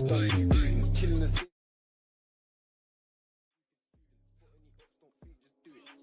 killing the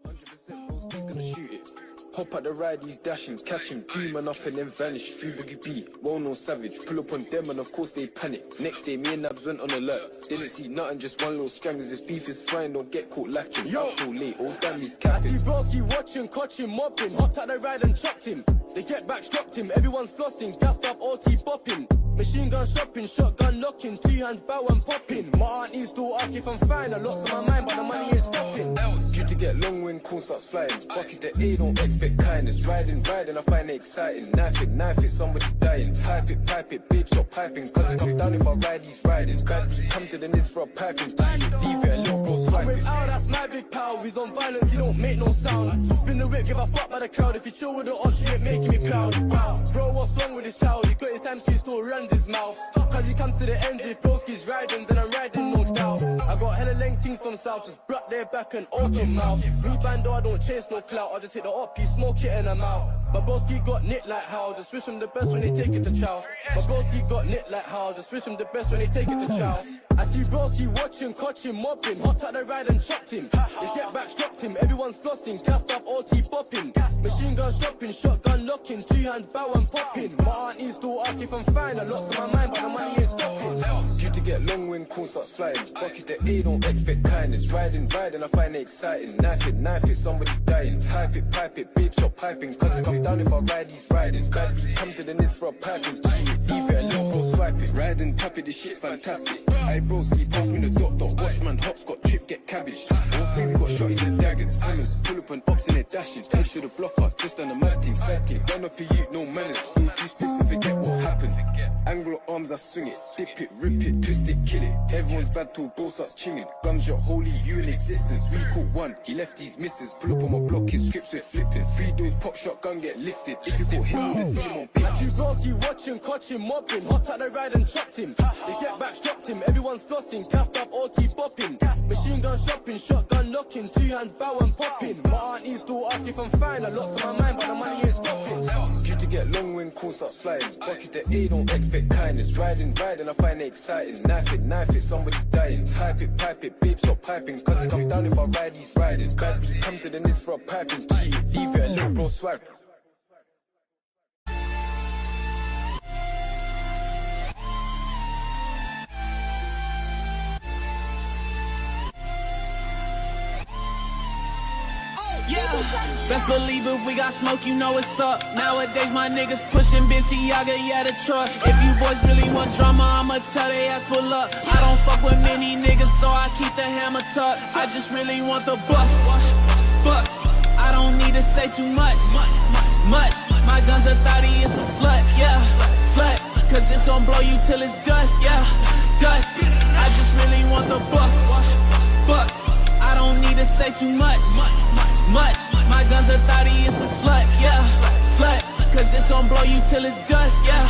100% Broski's gonna shoot it. Hop at the ride, he's dashing, catch him, beaming up and then vanish. Through Boogie B, well-known savage. Pull up on them and of course they panic. Next day, me and Nabs went on alert. Didn't see nothing, just one little strangers. This beef is fine, don't get caught lacking. Yo, too late, all damn he's capping. I see Broski watching, catching, mopping. Hopped at the ride and chopped him. They get back, stropped him. Everyone's flossing, gassed up, OT bopping. Machine gun shopping, shotgun locking. 2 hands bow and popping. My auntie still ask if I'm fine. I lost my mind, but the money ain't stopping. Due to get long when cool starts flying. Bucket the A, don't expect kindness. Riding, I find it exciting. Knife it, somebody's dying. Pipe it, babe, stop piping. Cause it come down if I ride, he's riding. Bad, come to the nest for a piping. Leave it, a little bro swipe it. Without, that's my big pal. He's on violence, he don't make no sound. Spin the whip, give a fuck by the crowd. If you chill with the odds, you ain't making me proud. Bro, what's wrong with this child? He got his time, so he still runs his mouth. Cause he comes to the end, if Broski's riding, then I'm riding, no doubt. I got hella length things from south, just brought their back and open mouth. Me bando, I don't chase no clout, I just hit the up, you smoke it and I'm out. But Broski got knit like how, just wish him the best when they take it to chow. But Broski got knit like how, just wish him the best when they take it to chow. I see Broski watching, catching, mopping, hopped at the ride and chopped him. They get back, stropped him, everyone's flossing, gassed up, OT bopping. Machine gun shopping, shotgun locking, 2 hands bow and popping. My auntie still ask if I'm fine, I lost my mind, but the money ain't stopping. Due to get long when cool starts flying. Bucket the A, don't expect kindness. Riding, I find it exciting. Knife it, somebody's dying. Pipe it, babe, stop piping. Cause it come down if I ride, he's riding. Bad, come to the nest for a piping. Leave it, a little bro swipe it. Riding, tap it, this shit's fantastic. Hey Broski, pass me the dot. Watchman, hops got trip, get cabbage. Both baby got shotties and daggers. Hammers, pull up and ops in it dashing. Head to the blocker, just on the mad team, sidekick. Run up a youth, no manners. Too specific, get what happened. Angle arms, I swing it. Dip it, rip it, twist it, kill it. Everyone's bad till bro starts chinging. Gunshot, holy, you in existence. We caught one, he left his misses. Pull up on my block, his scripts we're flipping. 3 doors, pop shot, gun get lifted. If you got him, with the same on pitch. I see Broski watching, catching, mopping. Hopped at the ride and chopped him. They get back, stropped him. Everyone's flossing, gassed up, OT bopping. Machine gun shopping, shotgun locking. 2 hands bow and popping. My auntie still ask if I'm fine. I lost my mind, but the money ain't stopping. Due to get long when cool starts flying. Bucket the A, don't expect kindness. Riding, I find it exciting. Knife it, somebody's dying. Pipe it, babe, stop piping. Cause it come down if I ride, he's riding. Bad, come to the nest for a piping. Leave it, a little bro swipe. Best believe if we got smoke, you know what's up. Nowadays my niggas pushing Balenciaga, yeah, the trust. If you boys really want drama, I'ma tell they ass pull up. I don't fuck with many niggas, so I keep the hammer tucked. I just really want the bucks. I don't need to say too much. My gun's a thotty, it's a slut, yeah, slut. Cause it's gon' blow you till it's dust, yeah, dust. I just really want the bucks. I don't need to say too much. My gun's a thotty, it's a slut, yeah, slut. Cause it's gon' blow you till it's dust, yeah,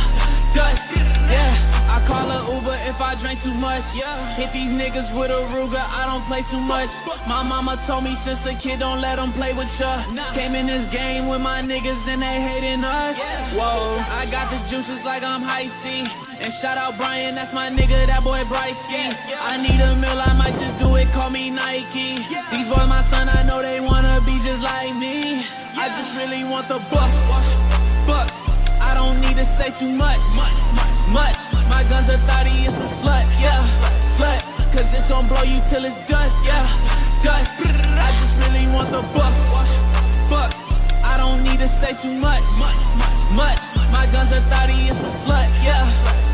dust, yeah. I call a Uber if I drink too much, yeah. Hit these niggas with a Ruger, I don't play too much. My mama told me since a kid don't let them play with ya. Came in this game with my niggas and they hating us. Whoa, I got the juices like I'm high C. And shout out Brian, that's my nigga, that boy Brycey. I need a meal, I might just do it, call me Nike. These boys my son, I know they wanna be just like me. I just really want the bucks. I don't need to say too much. My gun's a thotty, it's a slut, yeah, slut. Cause it's gon' blow you till it's dust, yeah, dust. I just really want the bucks. I don't need to say too much. My gun's a thotty, it's a slut, yeah,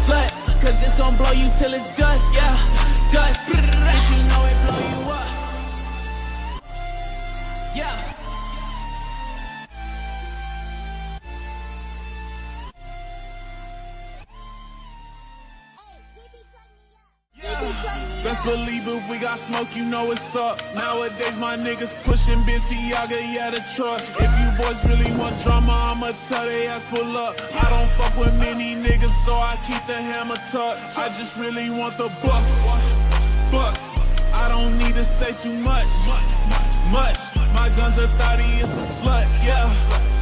slut. Cause it's gon' blow you till it's dust, yeah, dust. If you know it, blow you up. Yeah. Best believe if we got smoke, you know what's up. Nowadays my niggas pushing Balenciaga, yeah, the trust. If you boys really want drama, I'ma tell they ass pull up. I don't fuck with many niggas, so I keep the hammer tucked. I just really want the bucks. I don't need to say too much. My gun's a thotty, it's a slut, yeah,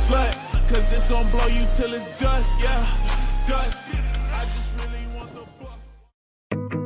slut. Cause it's gon' blow you till it's dust, yeah, dust. I just really want the bucks.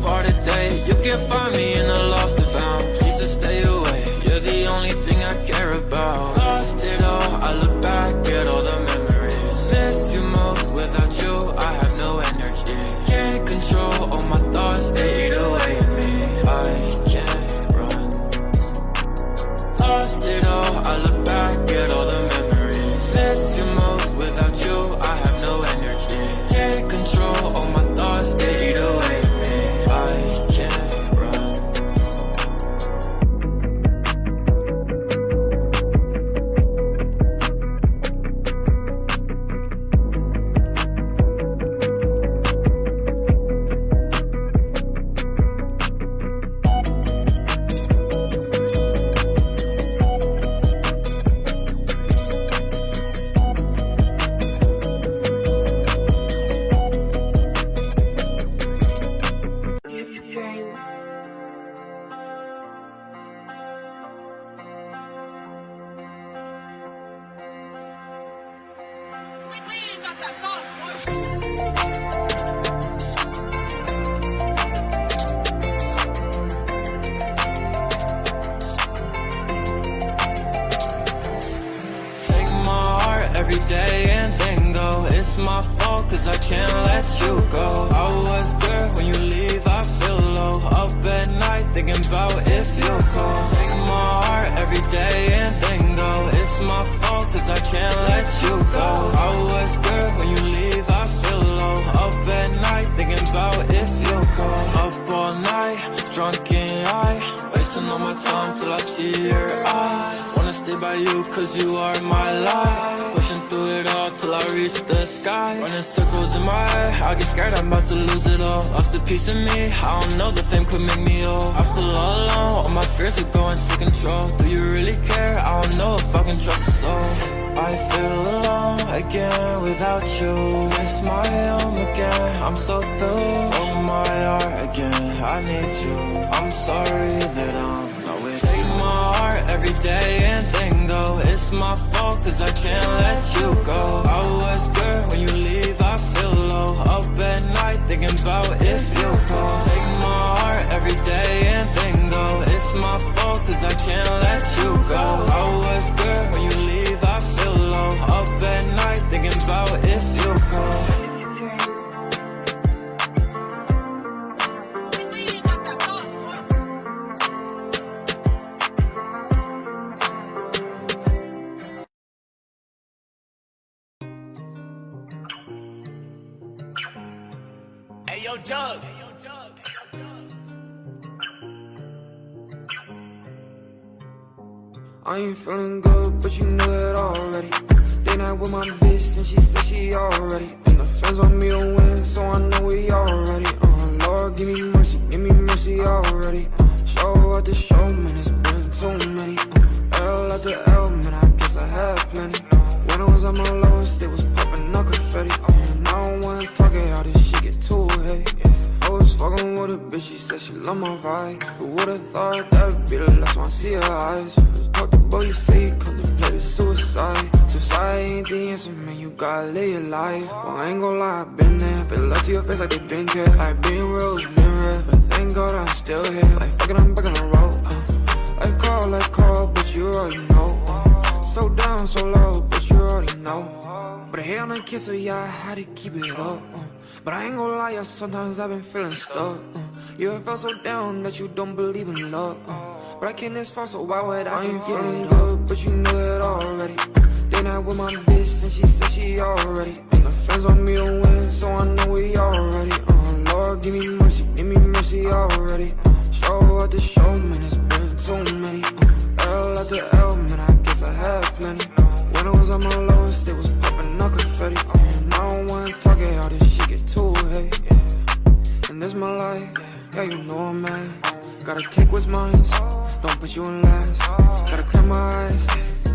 far today. You can find me in the lost and found. Please just stay away, you're the only thing I care about. Lost it all, I look back at all the memories. Miss you most, without you I have no energy. Can't control all my thoughts, they eat away at me. I can't run. Lost it all, I look back at all the memories. Miss you most, without you I have no energy. Can't control all my thoughts, they eat away at me. I can't run. We ain't got that sauce, boy. Take my heart every day and then go. It's my fault cause I can't let you go. I was good when you leave, I feel low. Up at night thinking about if you'll call. Take my heart every day and then go. It's my fault cause I can't let you go. I was good when you leave, I feel low. Up at night thinking about if you'll call. Up all night, drunk and high, wasting all my time till I see your eyes. Wanna stay by you cause you are my life. Pushing through it all till I reach the sky. Running circles in my head, I get scared I'm about to lose it all. Lost a piece of me, I don't know the fame could make me old. I feel all alone, all my fears are going to control. Do you really care? I don't know if I can trust a soul. I feel alone again without you. It's my home again, I'm so through. Oh my heart again, I need you. I'm sorry that I'm not with you. Take my heart every day and then go. It's my fault cause I can't let you go. I was good when you leave, I feel low. Up at night thinking about if you call. Take my heart every day and then go. It's my fault cause I can't let you go. I was good when you leave, I feel low. Up at night thinking about if you call. We ain't got that sauce, boy. Hey yo, Jug. I ain't feeling good, but you know it already. They not with my bitch, and she said she already. And the fans on me to win, so I know we already. Lord, give me mercy already. Show out the show, man, it's been too many. L after L, man, I guess I had plenty. When I was at my lowest, they was popping up confetti. And I don't wanna talk it, all this shit get too heavy. I was fucking with a bitch, she said she love my vibe. Who would've thought that would be the last one I see her eyes? Talk to boy, you say you contemplated suicide. Suicide ain't the answer, man, you gotta live your life. Well, I ain't gon' lie, I've been there. Feel love to your face like they been care. Like being real, it's been rare. But thank God I'm still here. Like fucking, I'm back on the road. Like call, but you already know. So down, so low, but you already know. But I hate on a kiss, so yeah, I had to keep it up. But I ain't gon' lie, yeah, sometimes I've been feeling stuck. You ever felt so down that you don't believe in love? But I came this far, so why would I ain't feeling good, but you know it already. They not with my bitch, and she said she already. And the fans on me to win, so I know we already. Lord, give me mercy already. Show out the show, man, it's been too many. L after L, man, I guess I had plenty. When I was at my lowest, they was popping up confetti. And I don't wanna talk it, all this shit get too heavy. And this my life, yeah, you know I'm mad. Gotta take what's mine, don't put you in last. Gotta clear my eyes,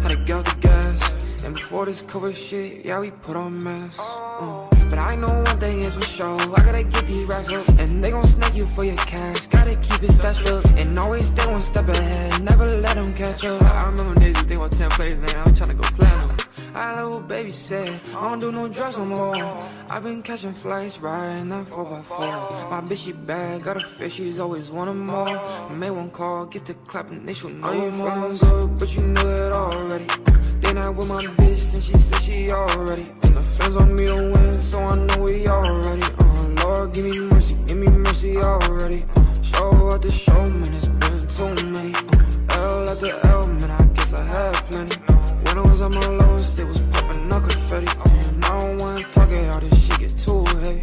had to get out the gas. And before this COVID shit, yeah, we put on masks. But I know one thing is for sure, I gotta get these racks up. And they gon' snake you for your cash, gotta keep it stashed up. And always stay one step ahead, never let them catch up. I remember days you think about 10 plays, man, I'm tryna go platinum. I like what baby said, I don't do no drugs no more. I've been catching flights, riding that 4x4. My bitch, she bad, got a fish, she's always wanting more. Made one call, get to clapping, they should know you feeling good, but you knew it already. They not with my bitch, and she said she already. And the fans on me to win, so I know we already. Lord, give me mercy already. Show out the show, man, it's been too many. L after L, man, I guess I had plenty. When I was at my lowest, they was popping up confetti. And I don't wanna talk it, all this shit get too heavy.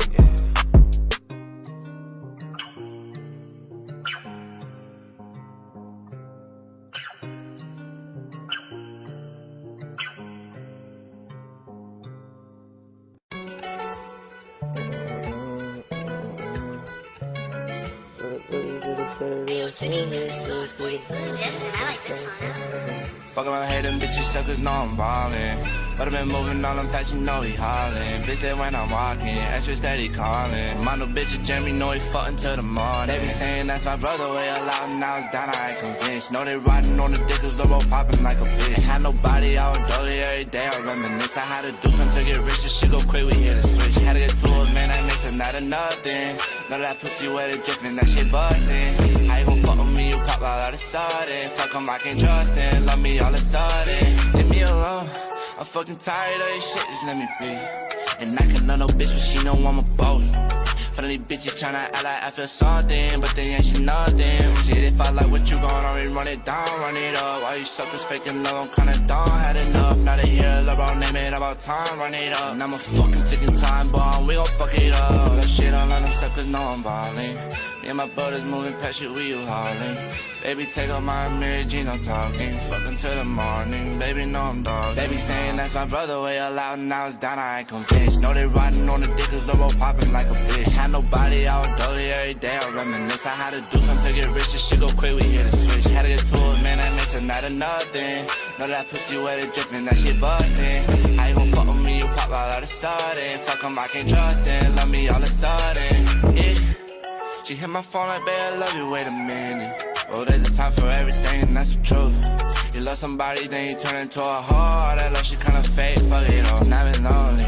Justin, I like this one. Fuck around, hate them bitches, suckers know I'm ballin'. But I been moving all them fast, you know he hollin'. Bitch, that when I'm walking, extra steady calling. My new bitch, Jeremy, know he fucking till the morning. They be saying that's my brother, way alive, now it's down, I ain't convinced. Know they riding on the dick, cause I'm all popping like a bitch. Ain't had nobody, I was dolly every day, I reminisce. I had to do something to get rich, this shit go quick, we hit a switch. Had to get to it, man, I miss it, not a nothing. Know that pussy where they drippin', that shit bustin'. How you gon' fuck with me, you pop out of the sudden. Fuck 'em, I can't trust them, love me all of a sudden. Leave me alone, I'm fucking tired of this shit, just let me be. And I can love no bitch, but she know I'm a boss. For these bitches tryna act like I feel something, but they ain't shit nothing. Shit, if I like what you gon' already run it down, run it up. All you suckers faking love, I'm kinda done, had enough. Now they hear LeBron name it about time, run it up. And I'm a fucking ticking time bomb, we gon' fuck it up. That shit, all of them suckers know I'm ballin'. Me and my brothers moving past you, we you haulin'. Baby, take off my Mary Jeans, I'm talking. Fucking till the morning, baby, know I'm dog. They be saying that's my brother, way loud, now it's down, I ain't convinced. Know they riding on the dick, cause I'm all popping like a bitch. Had nobody, I was dolly every day, I reminisce. I had to do something to get rich, this shit go quick, we hit a switch. Had to get to it, man, I miss it, not a nothing. Know that pussy where they drippin', that shit bustin'. How you gon' fuck with me, you pop out of the sudden. Fuck 'em, I can't trust them, love me all of a sudden. Yeah. She hit my phone like, babe, I love you, wait a minute. Oh, there's a time for everything, and that's the truth. You love somebody, then you turn into a whore. That love, she kinda fake, fuck it all, now I'm lonely.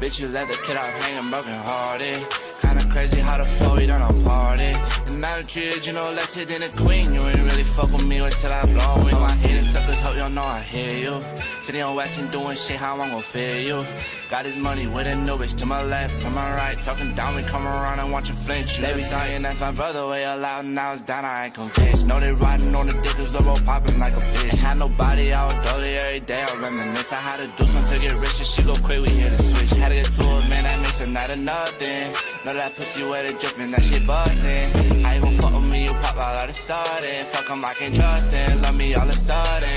Bitch, you let the kid out hanging broken hearted. Kinda crazy how the flow, we done on party. And I done treated you no less than a queen. You ain't really fuck with me until I blow in. My hating suckers hope y'all know I hear you. Sitting on West and doing shit, how I'm gon' feel you. Got his money with a new bitch to my left, to my right. Talking down, we come around and watch you flinch. They be saying that's my brother, way loud, now it's down, I ain't convinced. Know they riding on the dick, cause I'm all popping like a bitch. Ain't had nobody, I was dolly every day, I reminisce. I had to do something to get rich, this shit go quick, we hit a switch. Had to get to it, man, I miss it, not a nothing. Know that pussy where they drippin', that shit bustin'. How you gon' fuck with me, you pop out of the sudden. Fuck 'em, I can't trust them, love me all of a sudden.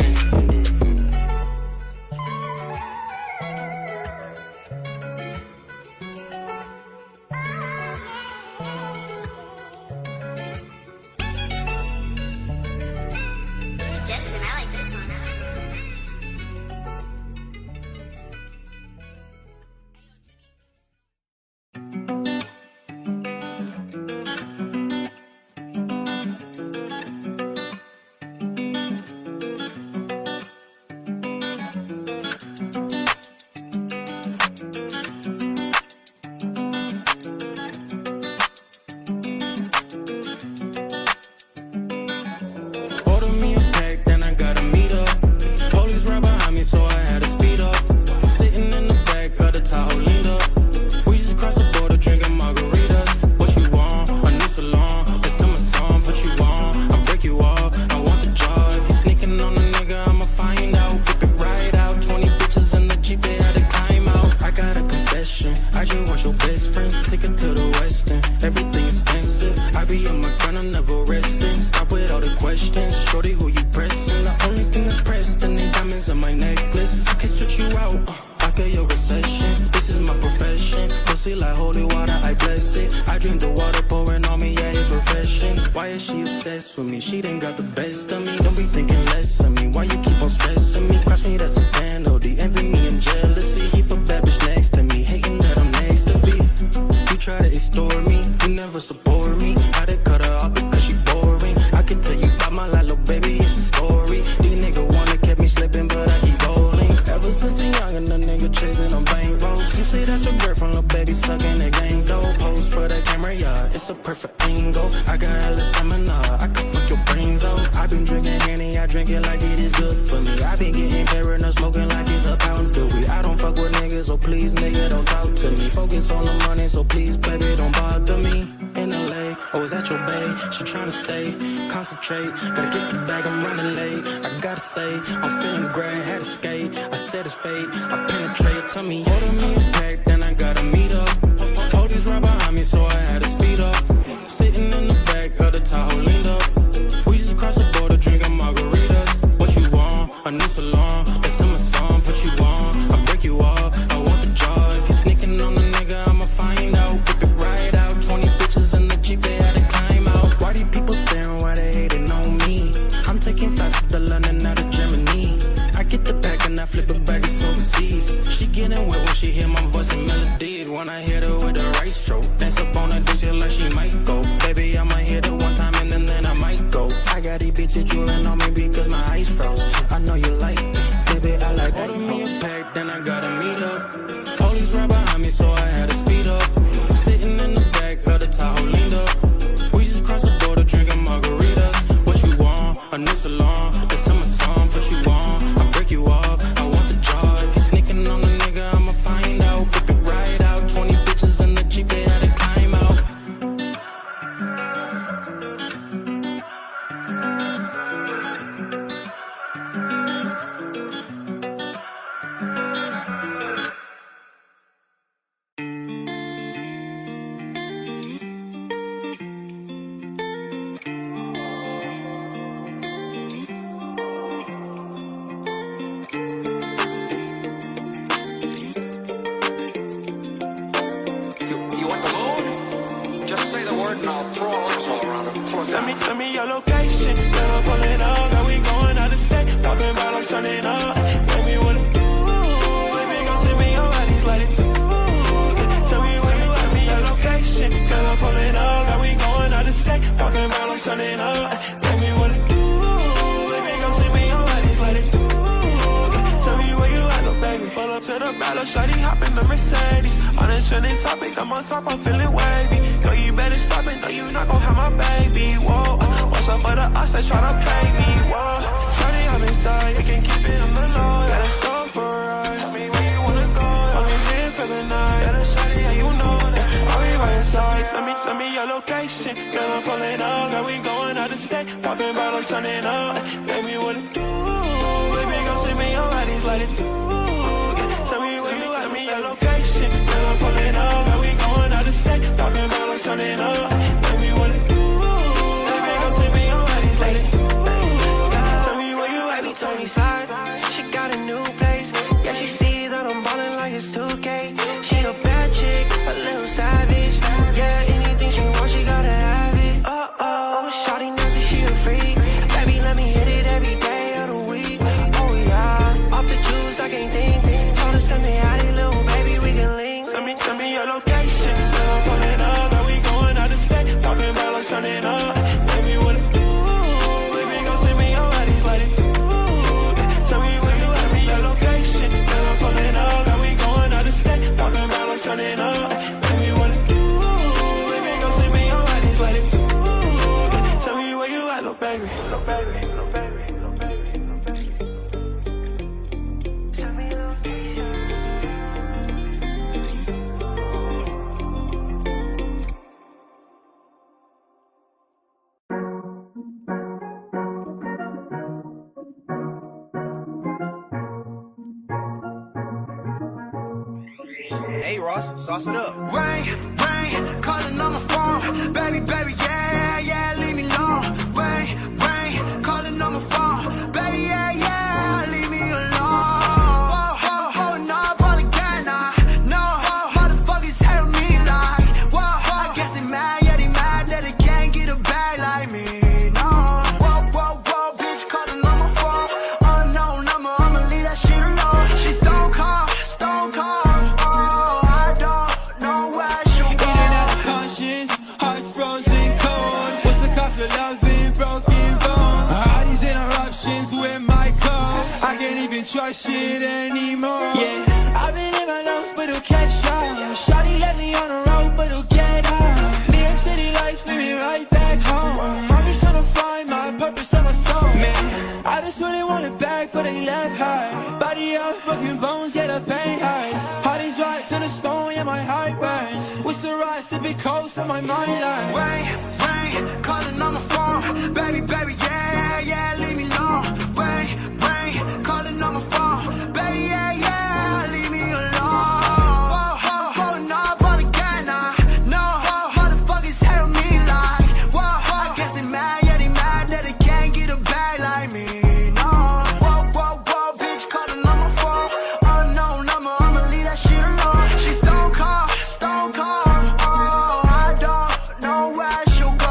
Justin, I like this one. With me, she done got the best of me. Don't be thinking less of me. Why you keep on stressing me? Cross me, that's a penalty. Envy me and jealousy. Keep a bad bitch next to me, hating that I'm next to be. You try to extort me, you never support me. I done cut her off because she boring. I can tell you about my life, little baby, it's a story. These niggas wanna keep me slipping, but I keep rolling. Ever since a youngin', been drinking Henny, I drink it like it is good for me. I been getting paranoid, smoking like it's a pound of weed. I don't fuck with niggas, so please, nigga, don't talk to me. Focus on the money, so please, baby, don't bother me. In LA, I was at your bay, she tryna stay, concentrate. Gotta get the bag, I'm running late. I gotta say, I'm feeling great, had to skate. I said it's fate, I penetrate. Tell me, order me a pack, then I gotta meet up. Police right behind me, so I had to speed up. Sitting in the back of the Tahoe, leaned up. We just crossed the border, drinking margaritas. What you want? A new salon. It's to my song, put you on. I'll break you off. I want the job. If you sneaking on the nigga, I'ma find out. Whip it right out. 20 bitches in the Jeep, they had to climb out. Why these people staring? Why they hating on me? I'm taking flights to London out of Germany. I get the pack and I flip it back, it's overseas. She getting wet when she hear my voice and melodies. When I hit her with the right stroke, dance up on her dick like she might go. Baby, I might hit her one time and then I might go. I got these bitches drooling on me because my eyes froze. I know you like that, baby, I like that. Order me a pack, then I gotta meet up. Police right behind me, so I had to speed up. Sitting in the back of the Tahoe, leaned up. We just crossed the border, drinking margaritas. What you want? A new salon. It's to my song, put you on. I'll break you off. I want the job. If you sneaking on the nigga, I'ma find out. Whip it right out. 20 bitches in the Jeep, they had to climb out. You want the moon? Just say the word and I'll throw arms all around it. Send me your location, never pulling up. Now we going out of state, popping bottles, turning up. Baby, what it do? Baby, gon' send me your bodies, let it do. Tell me where you at, me your location, never pulling up. Now we going out of state, popping bottles, turning up. Baby, what it do? Baby, gon' send me your bodies, let it do. Tell me where you at, no baby. Pull up to the battle, shawty, hop in the Mercedes. On a trending topic, I'm on top, I'm feeling wavy. Girl, you better stop it, no, you not gon' have my baby. Whoa, watch out for the us that tryna play me. Whoa, shawty, I'm inside, you can keep it on the low. Yeah, let's go for a ride. Tell me where you wanna go. I'm in here for the night. Yeah, that's shawty, yeah, you know that. I'll be right inside. Send me your location. Girl, I'm pulling up, girl, we going out of state. Popping bottles, turning up. Baby, what it do? Baby, gon' send me your bodies, let it do. Tell me where you at, me your location. Girl, I'm pulling up, girl, we going out of state. Popping bottles, turning up. Baby, what it do? Baby, gon' send me your bodies, let it do. Tell me where you at, me tell me slide. She got a new place. Yeah, she see that I'm ballin' like it's 2K. She a bad chick, a little savage. Yeah, anything she wants, she gotta have it. Oh, shawty nasty, she a freak. Baby, let me hit it every day of the week. Oh yeah, off the juice, I can't think. Told her send me out it, little baby, we can link. Send me your location. Girl, I'm pulling up, girl, we going out of state. Popping bottles, turning up. Baby, what it do? Baby, gon' send me your bodies, let it do. Tell me where you at, me your location. Girl, I'm pulling up, girl, we going out of state. Popping bottles, turning up. Baby, what it do? Baby, gon' send me your bodies, let it do. Tell me where you at, little baby. Little baby, little baby, little baby, little baby. Send me your location. Hey Ross, sauce it up. Rain, calling on my phone. Baby, yeah, leave me alone. Rain, calling on my phone. Baby, yeah, leave me alone. Holding up all again, no, motherfuckers hate me like, I guess they mad, yeah, they mad that they can't get a bag like me, no. Whoa, bitch calling on my phone. Unknown number, I'ma leave that shit alone. She's stone cold. Trust shit anymore. Yeah, I've been in my nose, but it'll catch y'all. Shawty let me on the road, but it'll get out. New York City lights lead me right back home. I'm just tryna find my purpose and my soul. but they left high. Body out, fucking bones, yeah, the pain hurts. Heart is right to the stone, yeah, my heart burns. What's the rise to be coast on my mind line? Rain, calling on my phone. Baby, baby, yeah, leave me alone. Rain, calling on my phone. Baby, yeah, leave me alone. Going up all again, no, motherfuckers hate me like, I guess they mad, yeah, they mad that they can't get a bag like me, no. Whoa, bitch calling on my phone. Unknown number, I'ma leave that shit alone. She stone cold, oh, I don't know where she'll go.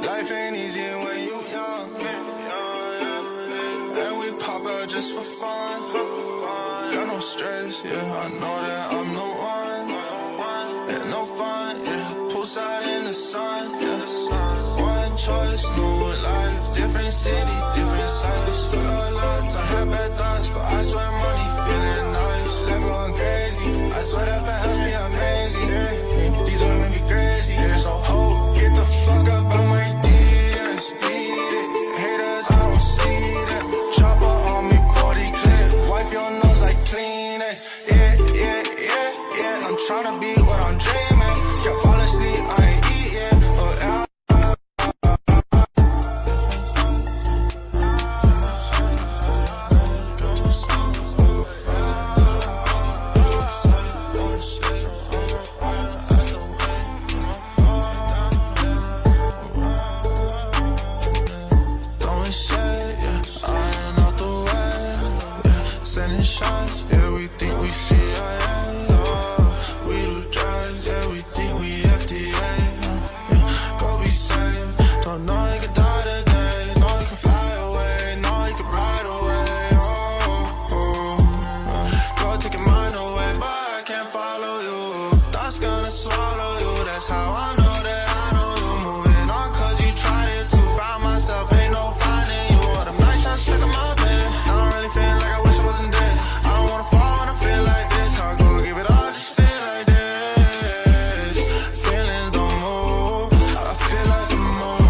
Life ain't easy when you young, and we pop out just for fun. Got no stress, yeah, I know that I'm the one. Yeah, no fun, yeah, poolside in the sun, yeah. One choice, new life, different city, different sights. Took a lot to have bad thoughts, but I swear money feeling nice. Life going crazy, I swear that past me amazing. Yeah. These women be crazy, yeah, so hold, get the fuck up on my DMs, beat it. Haters, I don't see them. Chopper on me, 40 clip, wipe your nose like Kleenex. Yeah, I'm tryna be what I'm dreaming. Can't fall asleep, I ain't eating. Oh, yeah. Throwing shade, yeah, I ain't out the way, yeah. Sending shots, yeah, we think we CIA, oh. We do drugs, yeah, we think we FDA, yeah. Go be safe, don't know you can die today, know you can fly away, know you can ride away, go take your mind away, but I can't follow you. Thoughts gonna swallow you, that's how I know that I know you. Moving on cause you tried it too. Found myself, ain't no finding you. All them nights I'm stuck in my bed. I don't really feel like I wish I wasn't dead. I don't wanna fall when I feel like this. I go give it all, just feel like this. Feelings don't move, I feel like the moon.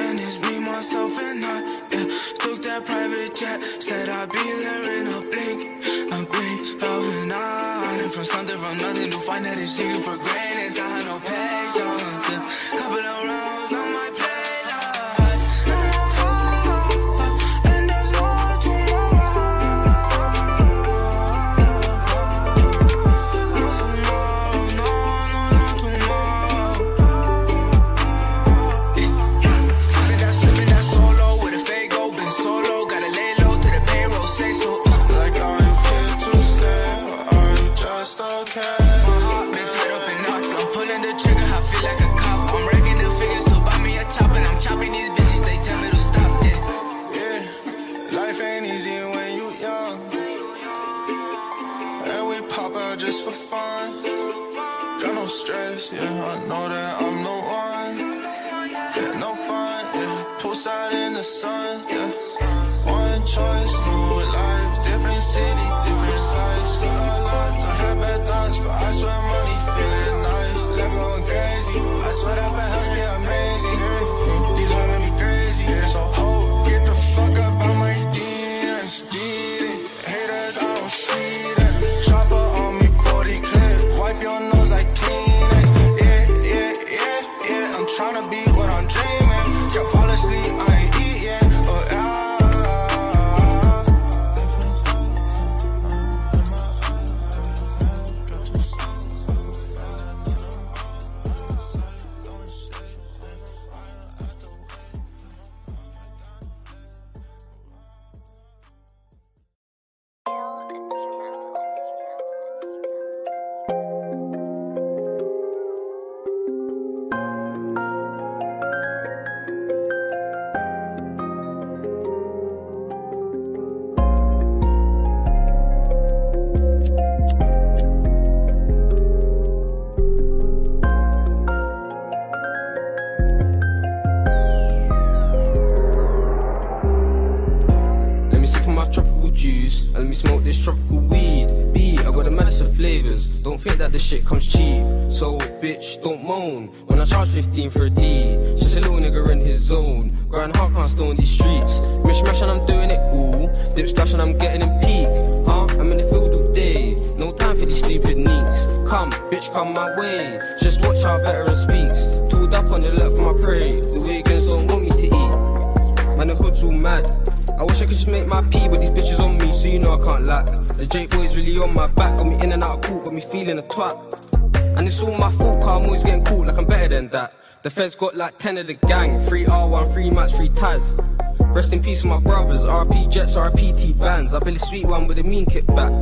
And it's me, myself, and I, yeah. Took that private jet, said I'd be there in a blink, love and I. Running from something from nothing to find that it's taken for granted. I had no patience, yeah. Couple of rounds on my plate, and there's more tomorrow. No tomorrow, no tomorrow. Sipping that solo with a fake go, been solo. Gotta lay low to the payroll, say so. Like, are you here to stay, or are you just okay? My heart been tied up in knots. I'm pulling the trigger, I feel like a cop. I'm wrecking the figures to buy me a chop, and I'm chopping these bitches. They tell me to stop, Yeah, life ain't easy when you young, and we pop out just for fun. Got no stress, yeah, I know that I'm the one. Yeah, no fun, yeah, poolside in the sun, yeah. One choice, new life, different city, different sights. Took a lot to have bad thoughts, but I swear money feeling nice. Life going crazy, I swear that bad house be amazing. These women be crazy, yeah, so hold, get the fuck up on my DMs, beat it. Haters, I don't see them. Chopper on me, 40 clip, wipe your nose like Kleenex. Yeah, I'm tryna be what I'm dreaming. Can't fall asleep, I ain't eating. Oh, yeah. think that the shit comes cheap. So, bitch, don't moan when I charge 15 for a D. Just a little nigga in his zone. Grind hard, can't stay on these streets. Mishmash and I'm doing it all. Dip splash and I'm getting in peak. I'm in the field all day. No time for these stupid neeks. Come, bitch, come my way. Just watch how veteran speaks. Tooled up on the left for my prey. The Wiggins don't want me to eat. Man, the hood's all mad. I wish I could just make my pee, but these bitches on me, so you know I can't lack. The Jake boy's really on my back, got me in and out of court, got me feeling a twat. And it's all my fault, cause I'm always getting caught like I'm better than that. The feds got like 10 of the gang, 3 R1, 3 Max, 3 Taz. Rest in peace with my brothers, RP Jets, RP T bands. I built a sweet one with a mean kickback.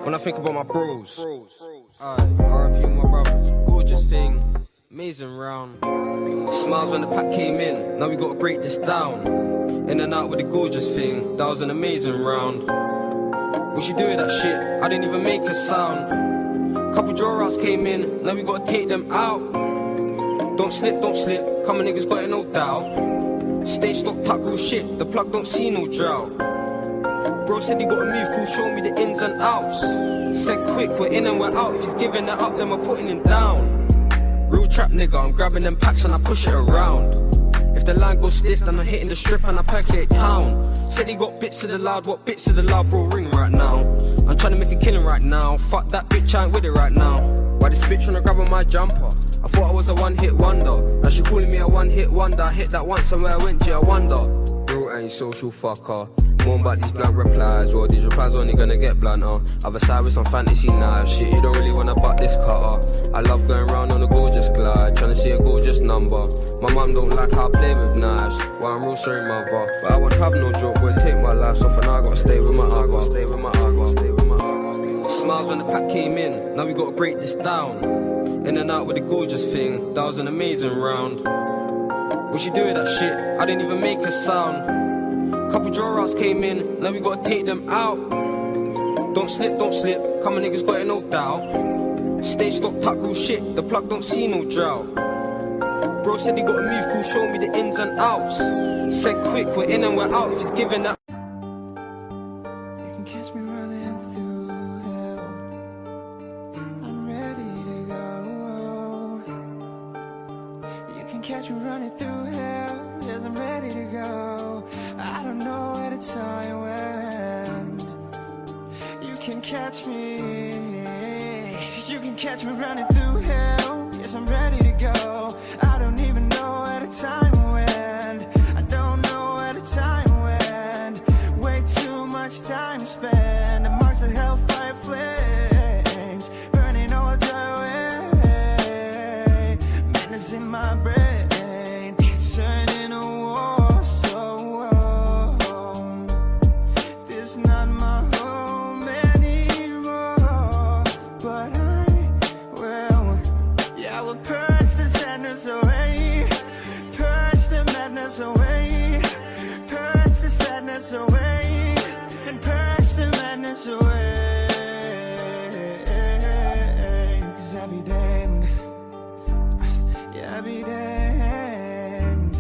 When I think about my bros, RP with my brothers, gorgeous thing, amazing round. Smiles when the pack came in, now we gotta break this down. In and out with the gorgeous thing, that was an amazing round. What you do with that shit? I didn't even make a sound. Couple draw outs came in, now we gotta take them out. Don't slip, come on niggas got it no doubt. Stay stocked up real shit, the plug don't see no drought. Bro said he gotta move, cool, show me the ins and outs. Said quick, we're in and we're out, if he's giving it up then we're putting him down. Real trap nigga, I'm grabbing them packs and I push it around. If the line goes stiff, then I'm hitting the strip and I percolate town. Said he got bits of the loud, what bits of the loud, bro, ring right now. I'm trying to make a killing right now. Fuck that bitch, I ain't with it right now. Why this bitch tryna grab on my jumper? I thought I was a one-hit wonder. Now she calling me a one-hit wonder. I hit that once and where I went, yeah, I wonder. Bro ain't social fucker. More about these blunt replies. Well, these replies only gonna get blunter. Other side with some fantasy knives. Shit, you don't really wanna butt this cutter. I love going round on a gorgeous glide, trying to see a gorgeous number. My mum don't like how I play with knives. Well, I'm real sorry, mother, but I would have no joke, would take my life. So for now I gotta stay with my other. Smiles when the pack came in, now we gotta break this down. In and out with the gorgeous thing, that was an amazing round. What you do with that shit? I didn't even make a sound. Couple draw outs came in, now we gotta take them out. Don't slip, come on niggas got it no doubt. Stay stocked up real shit, the plug don't see no drought. Bro said he gotta move, cool, show me the ins and outs. Said quick, we're in and we're out, if he's giving that. You can catch me running through hell. I'm ready to go. You can catch me running through hell. Yes, I'm ready to go. I don't know where the time went. You can catch me. You can catch me running through hell. Yes, I'm ready to go. I don't even know where the time went. I don't know where the time went. Way too much time spent amongst the hellfire flames, burning all the way. Madness in my brain. Away, purge the sadness away, and purge the madness away. 'Cause I'll be damned, yeah, I'll be damned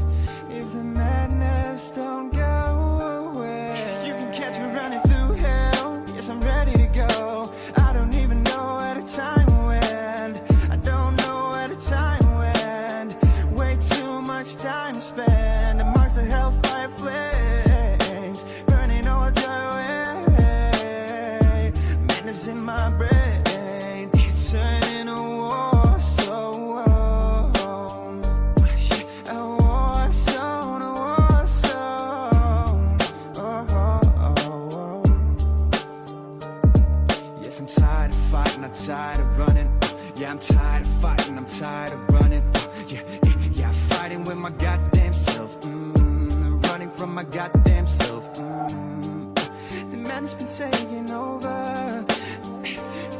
if the madness don't go away. You can catch me running through hell. Yes, I'm ready to go. I don't even know where the time went. I don't know where the time went. Way too much time spent amongst the hellfire flames, burning all the way. Madness in my brain, turning a war zone. A war zone, a war zone. Yes, I'm tired of fighting, I'm tired of running. Yeah, I'm tired of fighting, I'm tired of running. Yeah, fighting with my goddamn self. Running from my goddamn self. The man's been taking over,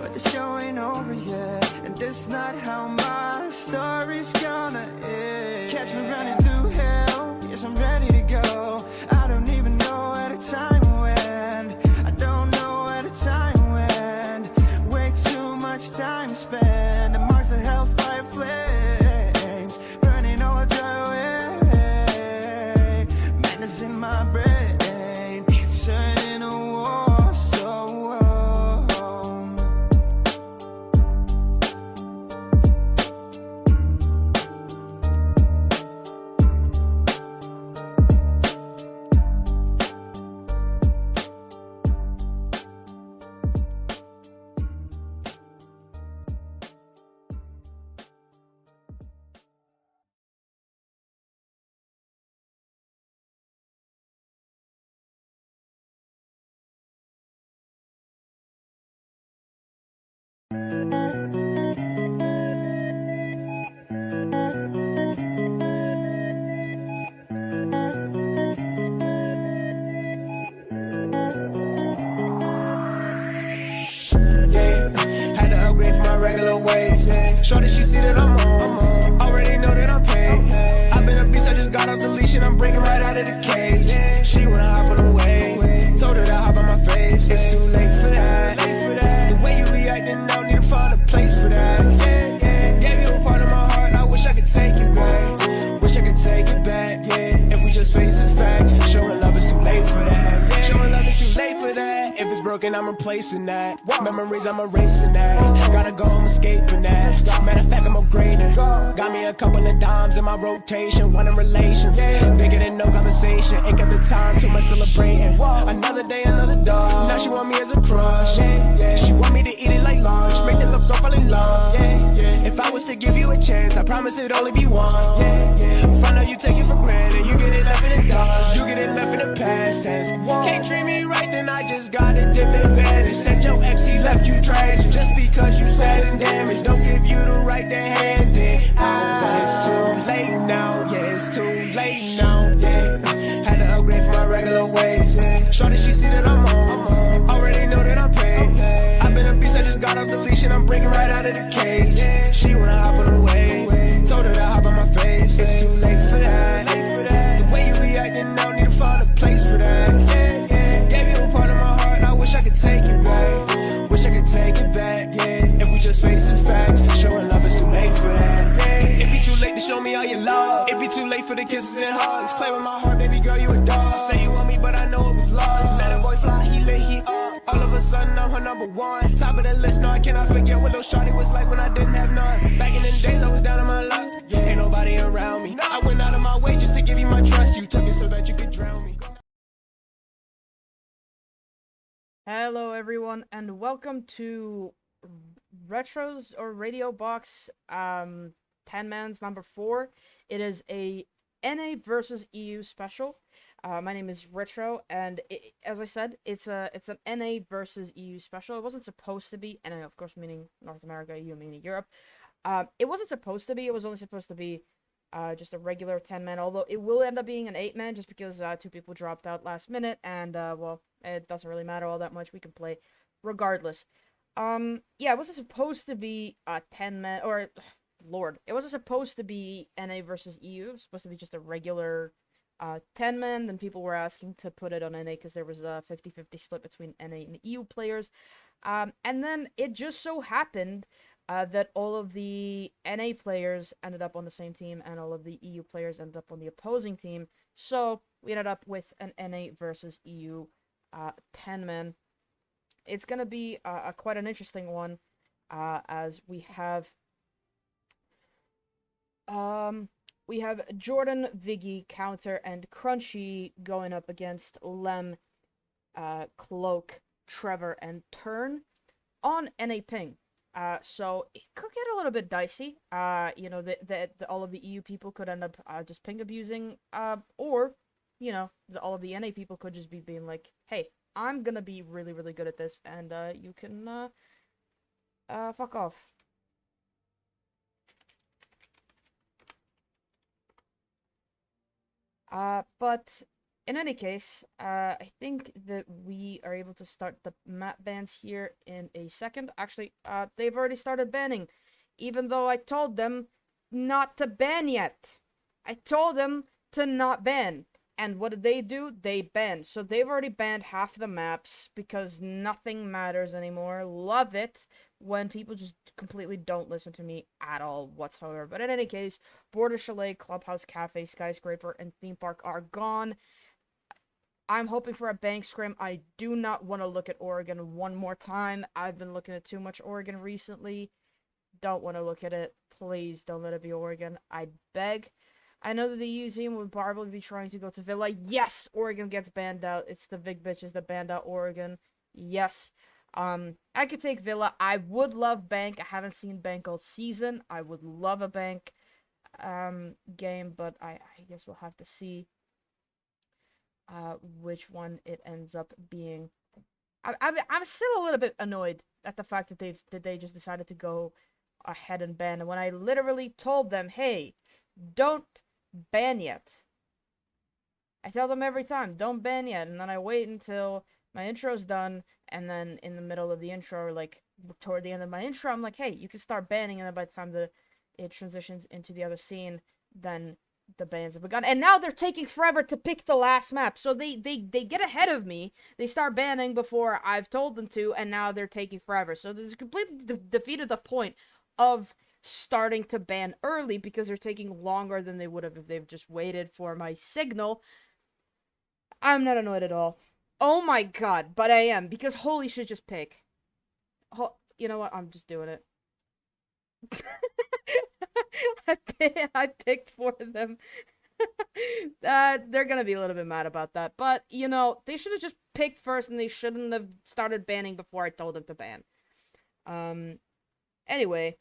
but the show ain't over yet. And that's not how my story's gonna end. Catch me running through hell. Yes, I'm ready to go. I don't even know where the time went. I don't know where the time went. Way too much time spent amongst the hellfire flames, burning all the way. Madness in my brain, turning a war zone. regular ways. Shorty, she see that I'm on. Already know that I'm paid. I've been a beast, I just got off the leash and I'm breaking right out of the cage. She wanna hop on the wave. Told her to hop on my face. It's too late for that. The way you be acting now, need to find a place for that. Gave you a part of my heart, I wish I could take it back. Wish I could take it back. If we just face the facts, showing love is too late for that. Showing love is too late for that. If it's broken, I'm replacing that. Memories, I'm erasing that. Gotta go, I'm escaping that. Matter of fact, I'm upgrading. Got me a couple of dimes in my rotation. One in relations. Bigger than no conversation. Ain't got the time, too much celebrating. Another day, another dog. Now she want me as a crush. She want me to eat it like lunch. Make it look go fall in love. If I was to give you a chance, I promise it'd only be one. Find out you take it for granted. You get it left in the dust. You get it left in the past tense. Can't treat me right, then I just gotta dip advantage. Said your ex, he left you trash. Just because you sad and damaged, don't give you the right to hand it out. But it's too late now, yeah, it's too late now, yeah. Had to upgrade from my regular ways. Shorty, she see that I'm on. Already know that I'm paid. I've been a beast, I just got off the leash and I'm breaking right out of the cage. She wanna hop on the wave. Told her to hop on my face. It's too late for that. The way you be acting now, need to find a place for that. Gave you a part of my heart, I wish I could take it back. Wish I could take it back. If we just face the facts, showing love is too late for that. It be too late to show me all your love. It be too late for the kisses and hugs. Play with my heart, baby girl, you a dog. Say you want me, but I know it was lost. Let a boy fly, he lit, he up. All of a sudden, I'm her number one. Top of the list, no, I cannot forget what those shawty was like when I didn't have none. Back in the days, I was down on my luck. Ain't nobody around me. I went out of my way just to give you my trust. You took it so that you could drown me. Hello everyone and welcome to Retros or Radio Box 10 Man's number 4. It is a NA versus EU special. My name is Retro and as I said, it's an NA versus EU special. It wasn't supposed to be, NA of course meaning North America, EU meaning Europe. It wasn't supposed to be, it was only supposed to be just a regular 10-man, although it will end up being an 8-man just because 2 people dropped out last minute and well, it doesn't really matter all that much. We can play regardless. Yeah, it wasn't supposed to be a 10-man, or, Lord, it wasn't supposed to be NA versus EU. It was supposed to be just a regular 10-man. Then people were asking to put it on NA because there was a 50-50 split between NA and EU players. And then it just so happened that all of the NA players ended up on the same team and all of the EU players ended up on the opposing team. So we ended up with an NA versus EU 10-man. It's gonna be quite an interesting one, as we have Jordan, Viggy, Counter, and Crunchy going up against Lem, Cloak, Trevor, and Turn on NA Ping. So it could get a little bit dicey. You know, all of the EU people could end up just ping abusing, or you know, all of the NA people could just be being like, hey, I'm gonna be really, really good at this, and you can fuck off. But in any case, I think that we are able to start the map bans here in a second. Actually, they've already started banning, even though I told them not to ban yet. I told them to not ban. And what did they do? They banned. So they've already banned half the maps because nothing matters anymore. Love it when people just completely don't listen to me at all whatsoever. But in any case, Border Chalet, Clubhouse, Cafe, Skyscraper, and Theme Park are gone. I'm hoping for a bank scrim. I do not want to look at Oregon one more time. I've been looking at too much Oregon recently. Don't want to look at it. Please don't let it be Oregon. I beg. I know that the EU team would probably be trying to go to Villa. Yes, Oregon gets banned out. It's the big bitches that banned out Oregon. Yes. I could take Villa. I would love Bank. I haven't seen Bank all season. I would love a Bank game, but I guess we'll have to see which one it ends up being. I'm still a little bit annoyed at the fact that they just decided to go ahead and ban. And when I literally told them, hey, don't ban yet. I tell them every time, don't ban yet, and then I wait until my intro's done, and then in the middle of the intro, or like toward the end of my intro, I'm like, hey, you can start banning, and then by the time it transitions into the other scene, then the bans have begun. And now they're taking forever to pick the last map, so they get ahead of me. They start banning before I've told them to, and now they're taking forever. So this completely defeated the point of starting to ban early, because they're taking longer than they would have if they've just waited for my signal. I'm not annoyed at all. Oh my god, but I am, because holy shit, just pick. You know what? I'm just doing it. I picked for them. They're gonna be a little bit mad about that, but you know, they should have just picked first, and they shouldn't have started banning before I told them to ban. Anyway,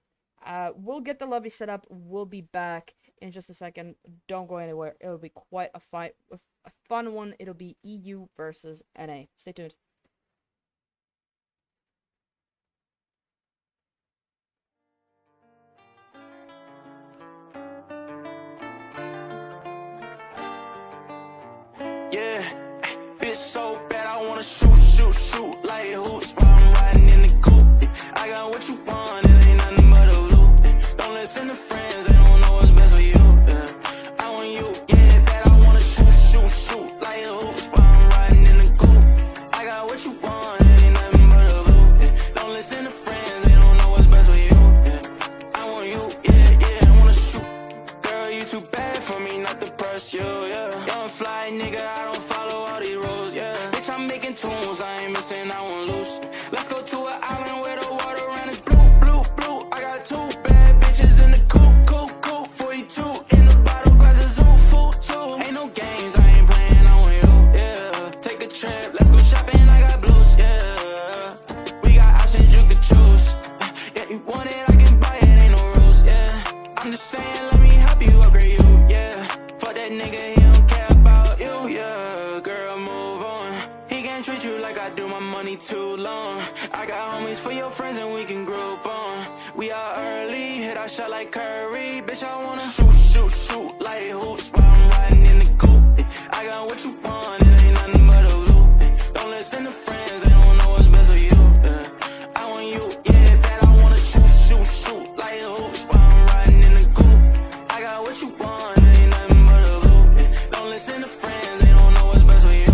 we'll get the lobby set up. We'll be back in just a second. Don't go anywhere. It'll be quite a fight, a fun one. It'll be EU versus NA. Stay tuned. Yeah, bitch so bad I wanna shoot like hoops while I'm riding in the coupe. I got what you want, it ain't nothing but a loop. Don't listen to friends, they don't know what's best for you. I want you, yeah, that I wanna shoot like hoops while I'm riding in the coupe. I got what you want, it ain't nothing but a loop. Don't listen to friends, they don't know what's best for you. I want you, yeah, I wanna shoot. Girl, you too bad for me not to press you, yeah. Young fly nigga, I don't follow all these rules, yeah. Bitch, I'm making tunes, I ain't missing, I won't lose. Let's go to an island where the water around is blue. I got two bad bitches in the coupe, 42 in the bottle, glasses on full too. Ain't no games, I ain't playing, I want you, yeah. Take a trip, let's go shopping, I got blues, yeah. We got options, you can choose. Yeah, you want it, I can buy it, ain't no rules, yeah. I'm just saying, let me help you upgrade you, yeah. Fuck that nigga, he don't care about you, yeah. Girl, move on. He can't treat you like I do, my money too long. I got homies for your friends and we can group on. We are early, hit our shot like Curry. Bitch, I wanna shoot like hoops while I'm riding in the coupe. I got what you want, it ain't nothing but a loop. Don't listen to friends, they don't know what's best for you. I want you, yeah, that I wanna shoot like hoops while I'm riding in the coupe. I got what you want, it ain't nothing but a loop. Don't listen to friends, they don't know what's best for you.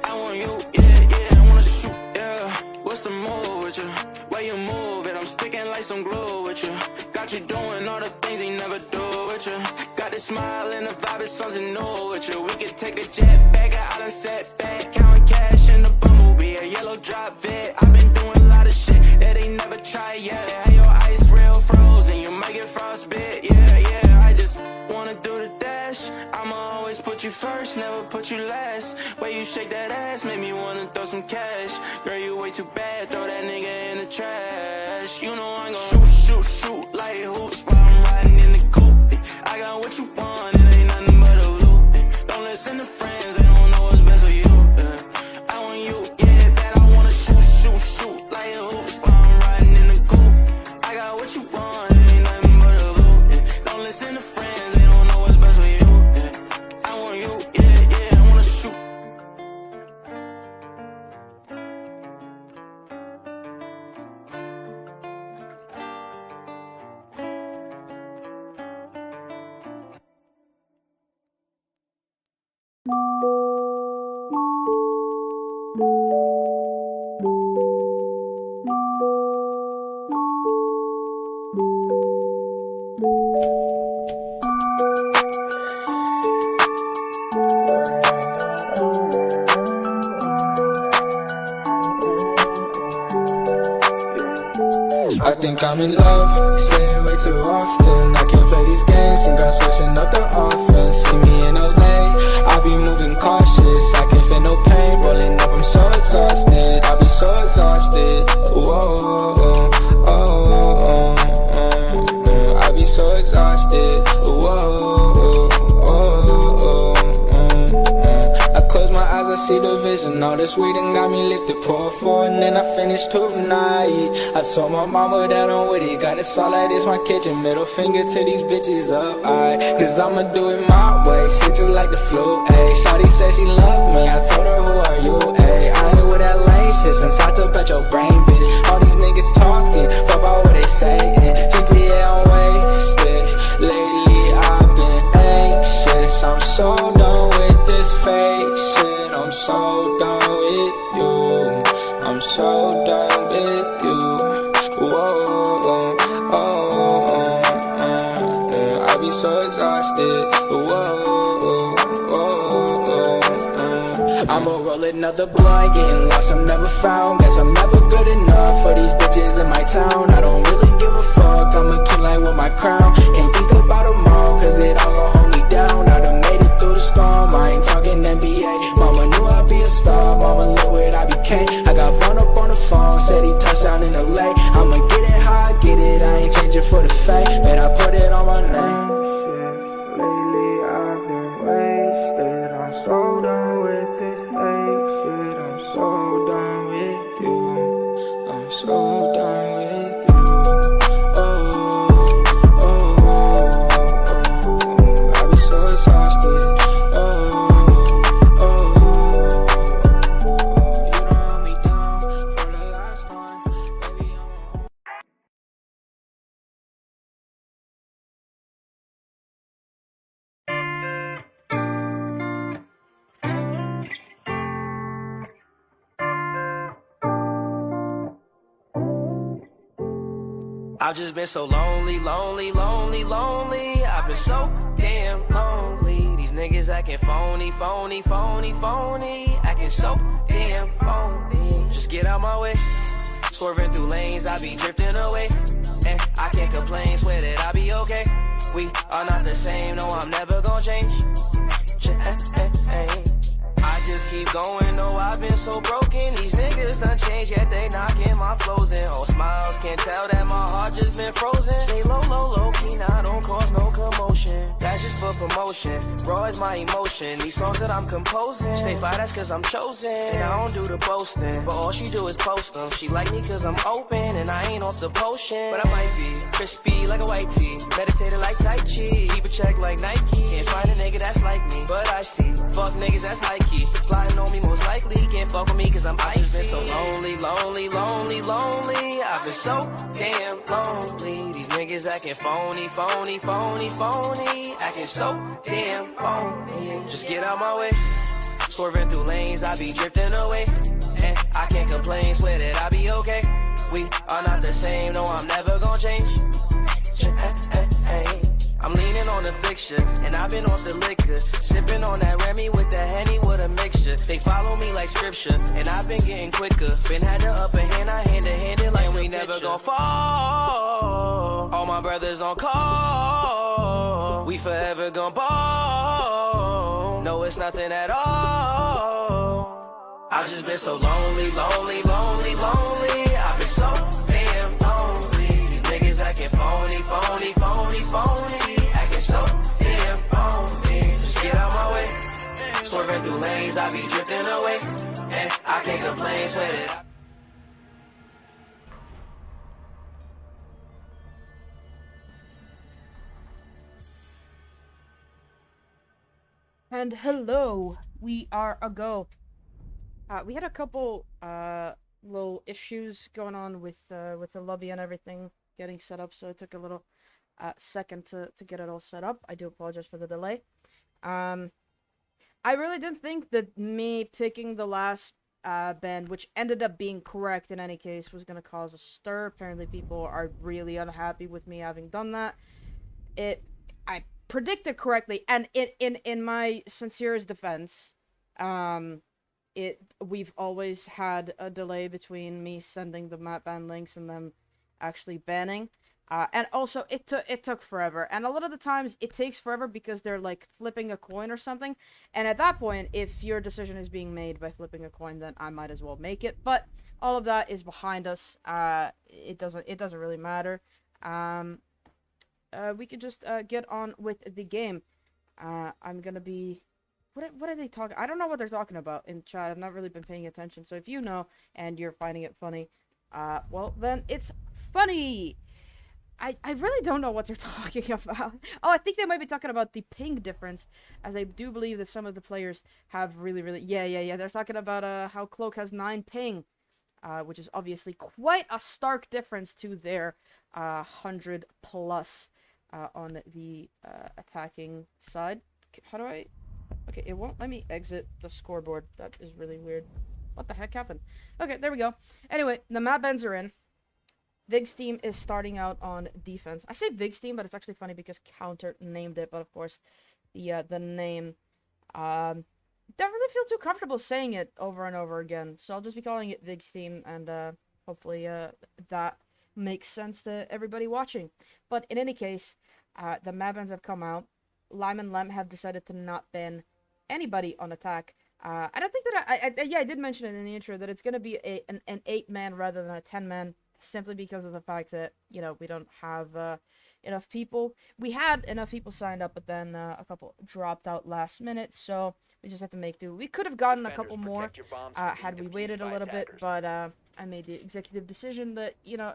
I want you, yeah, I wanna shoot, yeah. What's the move with you? Where you move it? I'm sticking like some glue with you. Got you doing all the things he never do with you. Got this smile and the vibe is something new with you. We could take a jet back, I done set back, counting cash in the bumblebee, a yellow drop vid. I've been doing a lot of shit that they never tried yet. Have your ice real frozen, you might get frostbit, yeah. I just wanna do the dash. I'ma always put you first, never put you last. Way you shake that ass, make me wanna throw some cash. Girl, you way too bad, throw that nigga in the trash. You know I'm gon' shoot like hoops while I'm riding in the coupe. I got what you want, it ain't nothing but a loop. Don't listen to friends, they don't know what's best for you. I want you, yeah, that I wanna shoot like hoops while I'm riding in the coupe. I got what you want, it ain't nothing but a loop. Don't listen to friends, they don't know what's best for you. I want you, yeah, I wanna shoot. I think I'm in love, say it way too often. I can't play these games, think I'm switching up the offense. See me in LA, I be moving cautious. I can feel no pain, rolling up, I'm so exhausted. I be so exhausted, whoa, I be so exhausted, whoa. I close my eyes, I see the vision. All this weed and got me lifted, pour four and then I finish tonight. I told my mama that I'm with it, got it all like this my kitchen. Middle finger to these bitches up, cause I'ma do it my way, shit just like the flu, ayy. Shawty said she love me, I told her who are you, ayy. I ain't with that lame racist. Inside to bet your brain, bitch. All these niggas talking, fuck about what they saying. GTA I'm wasted. Lately I've been anxious. I'm so done with this fake shit. I'm so done with you. I'm so done with you. Whoa, I be so exhausted. I'ma roll another blunt, getting lost, I'm never found. Guess I'm never good enough for these bitches in my town. I don't really give a fuck, I'm a king like with my crown. Can't think about them all, cause it all gon' hold me down. I done made it through the storm, I ain't talking NBA. Mama knew I'd be a star, mama look what I became. I got Von up on the phone, said he touched down in LA. I'ma get it how I get it, I ain't changing for the fame. Bet I put it on my name. Lately I've been wasted, I'm so done with this fake shit. I'm so done with you. I'm so done with you. I be so exhausted. You don't hold me down for the last time. Baby, I'm I've just been so lonely, lonely, lonely, lonely. I've been so damn lonely. These niggas acting phony, phony, phony, phony. Acting so damn phony. Just get out my way. Swerving through lanes, I be drifting away. And I can't complain, swear that I be okay. We are not the same, no, I'm never gonna change. I just keep going, no, I've been so broken. These niggas done changed, yet they knocking my flows in. All smiles, can't tell that my heart just been frozen. Stay low, low, low key, now don't cause no commotion. That's just for promotion, raw is my emotion. These songs that I'm composing, stay fly, that's cause I'm chosen. I don't do the boasting, but all she do is post them. She like me cause I'm open, and I ain't off the potion. But I might be crispy like a white tee, meditated like Tai Chi, keep a check like Nike. Can't find a nigga that's like me, but I see fuck niggas that's high key. Plotting on me most likely, can't fuck with me cause I'm icy. I've been so lonely, lonely, lonely, lonely. I've been so damn lonely. These niggas acting phony, phony, phony, phony. Acting so damn phony. Just get out my way. Swerving through lanes, I be drifting away. And I can't complain, swear that I be okay. We are not the same, no, I'm never gonna change. I'm leaning on the fixture, and I've been off the liquor. Sipping on that Remy with the Henny with a mixture. They follow me like scripture, and I've been getting quicker. Been had the upper hand, I hand to hand it like we never gon' fall. All my brothers on call. We forever gon' ball. No, it's nothing at all. I've just been so lonely, lonely, lonely, lonely. I've been so damn lonely. These niggas acting phony, phony, phony, phony. Acting so damn phony. Just get out my way. Swerving through lanes, I be drifting away. And I can't complain, swear that And hello, we are a go. We had a couple little issues going on with the lobby and everything getting set up, so it took a little second to get it all set up. I do apologize for the delay. I really didn't think that me picking the last band, which ended up being correct in any case, was going to cause a stir. Apparently people are really unhappy with me having done that. I predicted correctly, and in my sincerest defense, we've always had a delay between me sending the map ban links and them actually banning. And also, it took forever. And a lot of the times, it takes forever because they're, like, flipping a coin or something. And at that point, if your decision is being made by flipping a coin, then I might as well make it. But all of that is behind us. It doesn't really matter. We can just get on with the game. I'm gonna be... What are they talking? I don't know what they're talking about in chat. I've not really been paying attention. So if you know and you're finding it funny, well, then it's funny! I really don't know what they're talking about. Oh, I think they might be talking about the ping difference, as I do believe that some of the players have really... Yeah, they're talking about how Cloak has 9 ping. which is obviously quite a stark difference to their 100 plus on the attacking side. How do I... Okay, it won't let me exit the scoreboard. That is really weird. What the heck happened? Okay, there we go. Anyway, the map bends are in. Vig's team is starting out on defense. I say Vig's team, but it's actually funny because Counter named it. But of course, the name... don't really feel too comfortable saying it over and over again. So I'll just be calling it Vig's team. And hopefully that makes sense to everybody watching. But in any case, the map bends have come out. Lime and Lem have decided to not ban anybody on attack. I don't think that I did mention it in the intro that it's going to be an 8-man rather than a 10-man, simply because of the fact that, you know, we don't have enough people. We had enough people signed up, but then a couple dropped out last minute, so we just have to make do. We could have gotten a couple more had we waited a little bit, but I made the executive decision that, you know,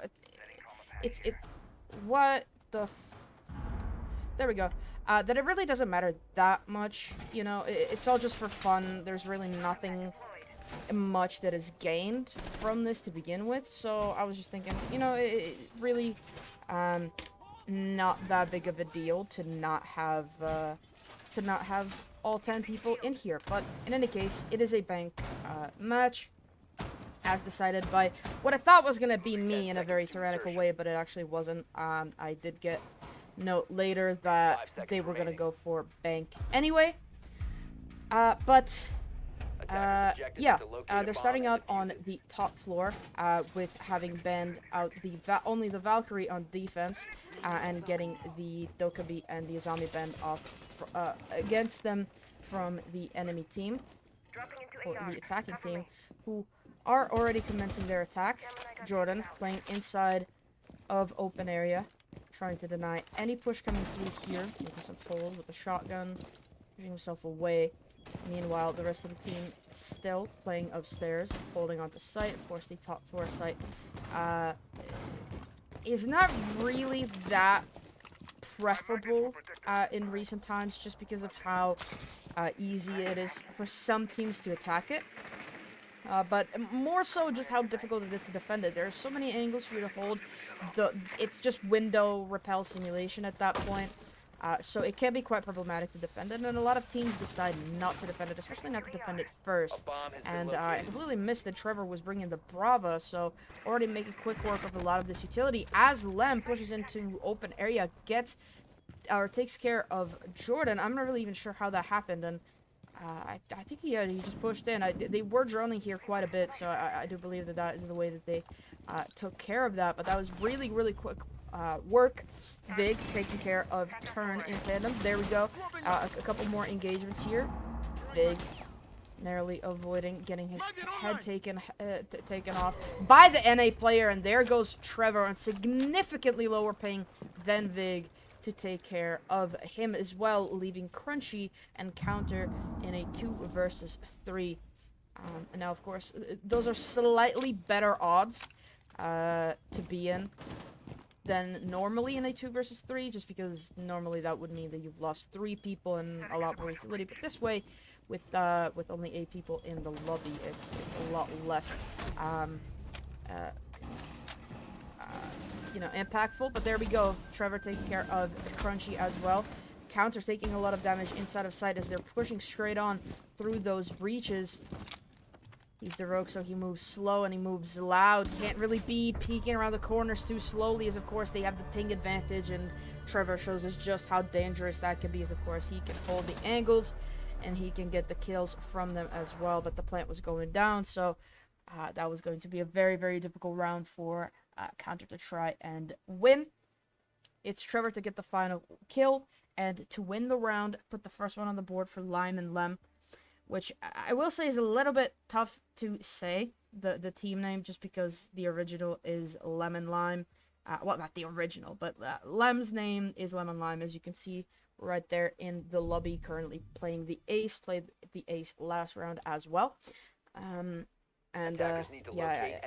what the... There we go. That it really doesn't matter that much, you know, it's all just for fun. There's really nothing much that is gained from this to begin with, so I was just thinking, you know, it really not that big of a deal to not have all 10 people in here. But in any case, it is a bank match, as decided by what I thought was gonna be me in a very theoretical way, but it actually wasn't. I did get note later that they were gonna go for bank anyway, but yeah, they're starting out on the top floor with having banned out only the Valkyrie on defense and getting the Dokkaebi and the Azami band off against them from the enemy team, or the attacking team, who are already commencing their attack. Jordan playing inside of open area, trying to deny any push coming through here, making some pulls with the shotgun, pushing himself away. Meanwhile, the rest of the team still playing upstairs, holding onto site. Of course, the top floor site is not really that preferable in recent times, just because of how easy it is for some teams to attack it. But more so just how difficult it is to defend it. There are so many angles for you to hold. It's just window repel simulation at that point. So it can be quite problematic to defend it, and a lot of teams decide not to defend it, especially not to defend it first. And I completely missed that Trevor was bringing the Brava, so already making quick work of a lot of this utility. As Lem pushes into open area, takes care of Jordan. I'm not really even sure how that happened, and I think he just pushed in. They were droning here quite a bit, so I do believe that is the way that they took care of that. But that was really, really quick work. Vig taking care of Turn in tandem. There we go. A couple more engagements here. Vig narrowly avoiding getting his head taken off by the NA player, and there goes Trevor on significantly lower ping than Vig to take care of him as well, leaving Crunchy and Counter in a 2 versus 3. And now, of course, those are slightly better odds to be in than normally in a 2 versus 3, just because normally that would mean that you've lost 3 people and a lot more utility. But this way, with only 8 people in the lobby, it's a lot less you know, impactful. But there we go. Trevor taking care of Crunchy as well. Counter taking a lot of damage inside of sight as they're pushing straight on through those breaches. He's the rogue, so he moves slow and he moves loud. Can't really be peeking around the corners too slowly, as of course they have the ping advantage, and Trevor shows us just how dangerous that can be, as of course he can hold the angles and he can get the kills from them as well. But the plant was going down, so that was going to be a very, very difficult round for Counter to try and win. It's Trevor to get the final kill and to win the round, put the first one on the board for Lime and Lem, which I will say is a little bit tough to say, the team name, just because the original is Lemon Lime. Well, not the original, but Lem's name is Lemon Lime, as you can see right there in the lobby, currently playing the Ace, played the Ace last round as well. Yeah,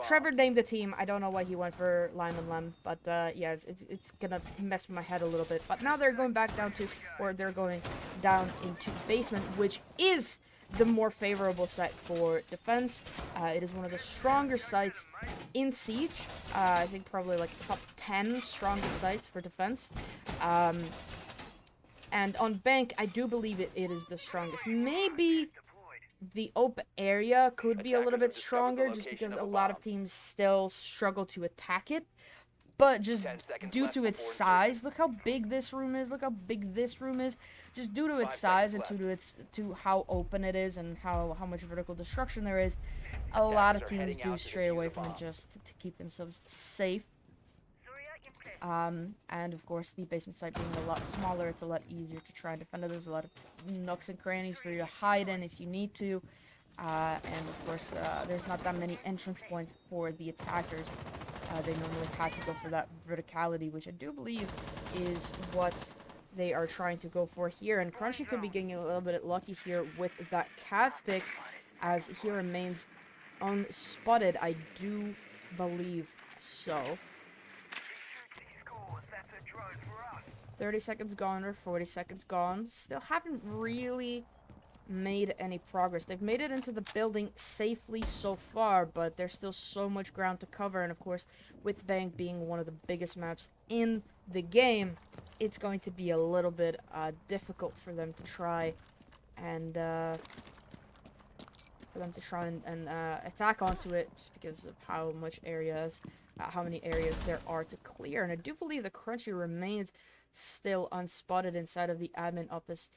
Trevor named the team. I don't know why he went for Lime and Lem, but yeah, it's gonna mess with my head a little bit. But now they're going back down to, or they're going down into basement, which is the more favorable site for defense. It is one of the stronger sites in Siege. I think probably like top 10 strongest sites for defense. And on Bank, I do believe it is the strongest. Maybe the open area could be a little bit stronger just because a lot of teams still struggle to attack it. But just due to its size, look how big this room is, look how big this room is. Just due to its size and to how open it is and how much vertical destruction there is, a lot of teams do stray away from it just to keep themselves safe. And of course, the basement site being a lot smaller, it's a lot easier to try and defend it. There's a lot of nooks and crannies for you to hide in if you need to. And of course, there's not that many entrance points for the attackers. They normally have to go for that verticality, which I do believe is what they are trying to go for here. And Crunchy could be getting a little bit lucky here with that calf pick, as he remains unspotted. I do believe so. 30 seconds gone or 40 seconds gone. Still haven't really made any progress. They've made it into the building safely so far, but there's still so much ground to cover. And of course, with Bank being one of the biggest maps in the game, it's going to be a little bit difficult for them to try and attack onto it, just because of how much areas, how many areas there are to clear. And I do believe the Crunchy remains still unspotted inside of the admin office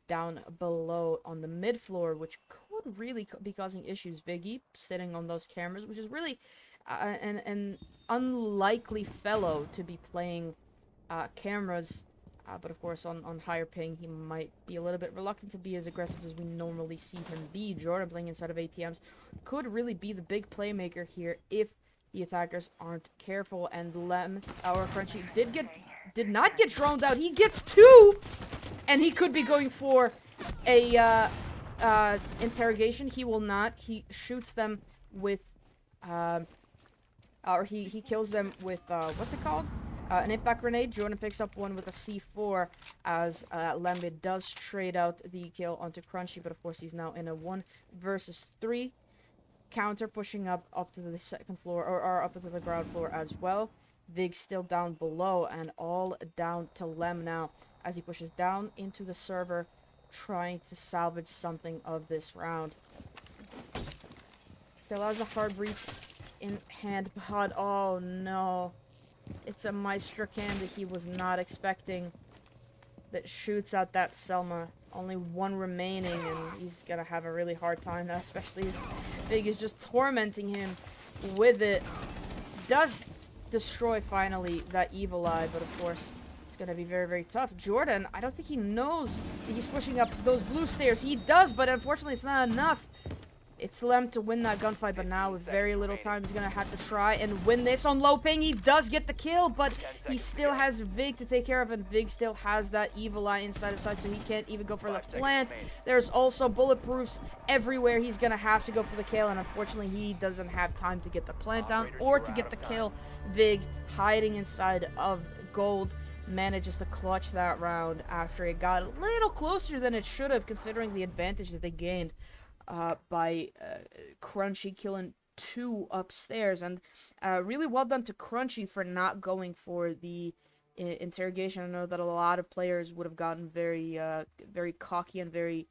down below on the mid floor, which could really be causing issues. Viggy sitting on those cameras, which is really an unlikely fellow to be playing cameras, but of course on higher ping he might be a little bit reluctant to be as aggressive as we normally see him be. Jordan playing inside of ATMs could really be the big playmaker here if the attackers aren't careful. And Lem, our Crunchy, did not get droned out. He gets 2, and he could be going for a interrogation. He will not. He shoots them with or he kills them with what's it called? An impact grenade. Jordan picks up one with a C4 as Lembit does trade out the kill onto Crunchy, but of course he's now in a 1 versus 3 counter, pushing up to the second floor, or up to the ground floor as well. Vig still down below, and all down to Lem now as he pushes down into the server, trying to salvage something of this round. Still has a hard breach in hand, but oh no, it's a Maestro cam that he was not expecting that shoots out that Selma. Only 1 remaining, and he's gonna have a really hard time now, especially as Vig is just tormenting him with it. Does destroy finally that Evil Eye, but of course it's gonna be very, very tough. Jordan, I don't think he knows that he's pushing up those blue stairs. He does, but unfortunately it's not enough. It's Lem to win that gunfight, but now with very little time, he's gonna have to try and win this on low ping. He does get the kill, but he still has Vig to take care of, and Vig still has that Evil Eye inside of sight, so he can't even go for the plant. There's also bulletproofs everywhere. He's gonna have to go for the kill, and unfortunately he doesn't have time to get the plant down or to get the kill. Vig, hiding inside of gold, manages to clutch that round after it got a little closer than it should have, considering the advantage that they gained by Crunchy killing 2 upstairs. And really well done to Crunchy for not going for the interrogation. I know that a lot of players would have gotten very very cocky and very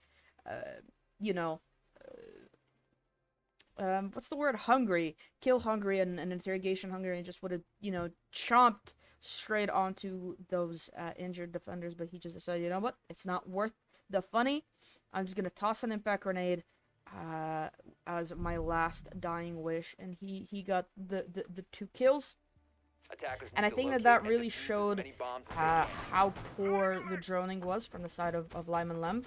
you know, what's the word, hungry, kill hungry and interrogation hungry, and just would have, you know, chomped straight onto those injured defenders. But he just decided, you know what, it's not worth the funny. I'm just gonna toss an impact grenade as my last dying wish, and he got the 2 kills. And I think that really showed how poor the droning was from the side of Lyman Lem.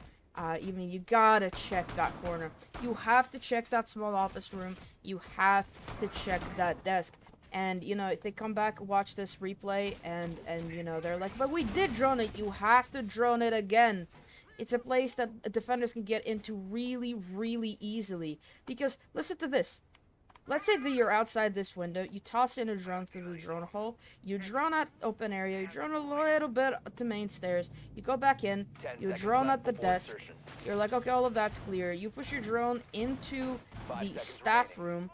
Even you gotta check that corner. You have to check that small office room. You have to check that desk. And, you know, if they come back, watch this replay, and you know, they're like, but we did drone it. You have to drone it again. It's a place that defenders can get into really, really easily. Because, listen to this. let's say that you're outside this window, you toss in a drone through the drone hole, you drone at open area, you drone a little bit to main stairs, you go back in, you drone at the desk, you're like, okay, all of that's clear, you push your drone into the staff room,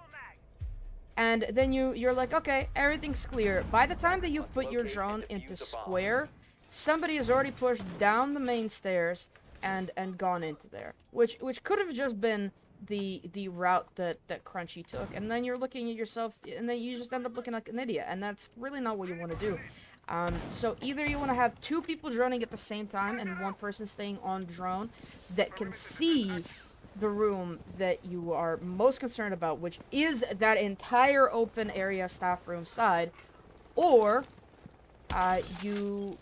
and then you're like, okay, everything's clear. By the time that you put your drone into square, somebody has already pushed down the main stairs and gone into there, which could have just been the route that Crunchy took, and then you're looking at yourself, and then you just end up looking like an idiot, and that's really not what you want to do. So either you want to have two people droning at the same time and one person staying on drone that can see the room that you are most concerned about, which is that entire open area staff room side, or you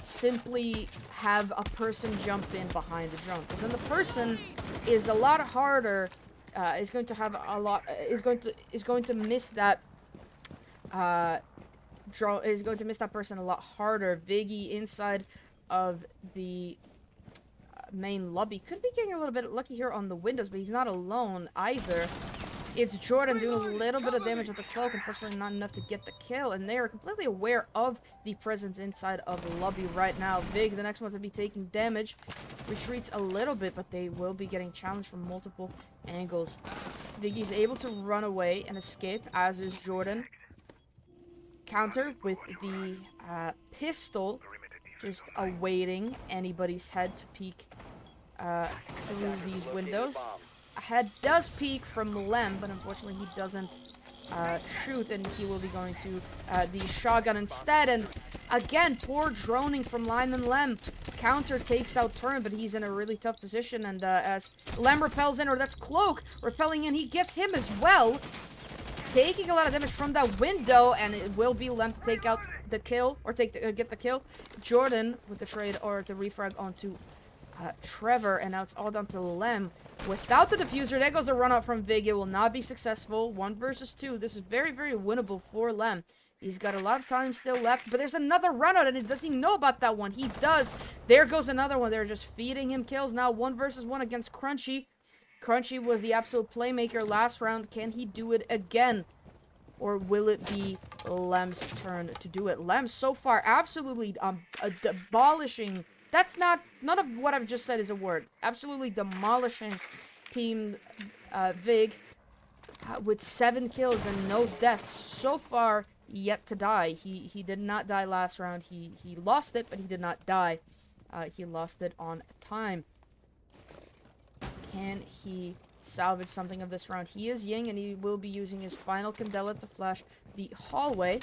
simply have a person jump in behind the drone, because then the person is a lot harder, is going to have a lot, is going to miss that drone, is going to miss that person a lot harder. Viggy inside of the main lobby could be getting a little bit lucky here on the windows, but he's not alone either. It's Jordan doing a little bit of damage with the cloak, unfortunately not enough to get the kill, and they are completely aware of the presence inside of the lobby right now. Vig, the next one to be taking damage, retreats a little bit, but they will be getting challenged from multiple angles. Viggy's able to run away and escape, as is Jordan. Counter with the pistol, just awaiting anybody's head to peek through these windows. Head does peek from Lem, but unfortunately he doesn't shoot, and he will be going to the shotgun instead. And again, poor droning from Lyman Lem. Counter takes out Turn, but he's in a really tough position, and as Lem repels in, or that's Cloak repelling in, he gets him as well, taking a lot of damage from that window, and it will be Lem to take out the kill, or get the kill. Jordan with the trade or the refrag onto Trevor, and now it's all down to Lem. Without the diffuser, there goes the run out from Vig. It will not be successful. 1 versus 2. This is very, very winnable for Lem. He's got a lot of time still left, but there's another run out, and does he know about that one? He does. There goes another one. They're just feeding him kills now. 1 versus 1 against Crunchy. Crunchy was the absolute playmaker last round. Can he do it again? Or will it be Lem's turn to do it? Lem so far absolutely demolishing. That's not, none of what I've just said is a word. Absolutely demolishing Team Vig with 7 kills and no deaths so far yet to die. He did not die last round. He lost it, but he did not die. He lost it on time. Can he salvage something of this round? He is Ying, and he will be using his final Candela to flash the hallway.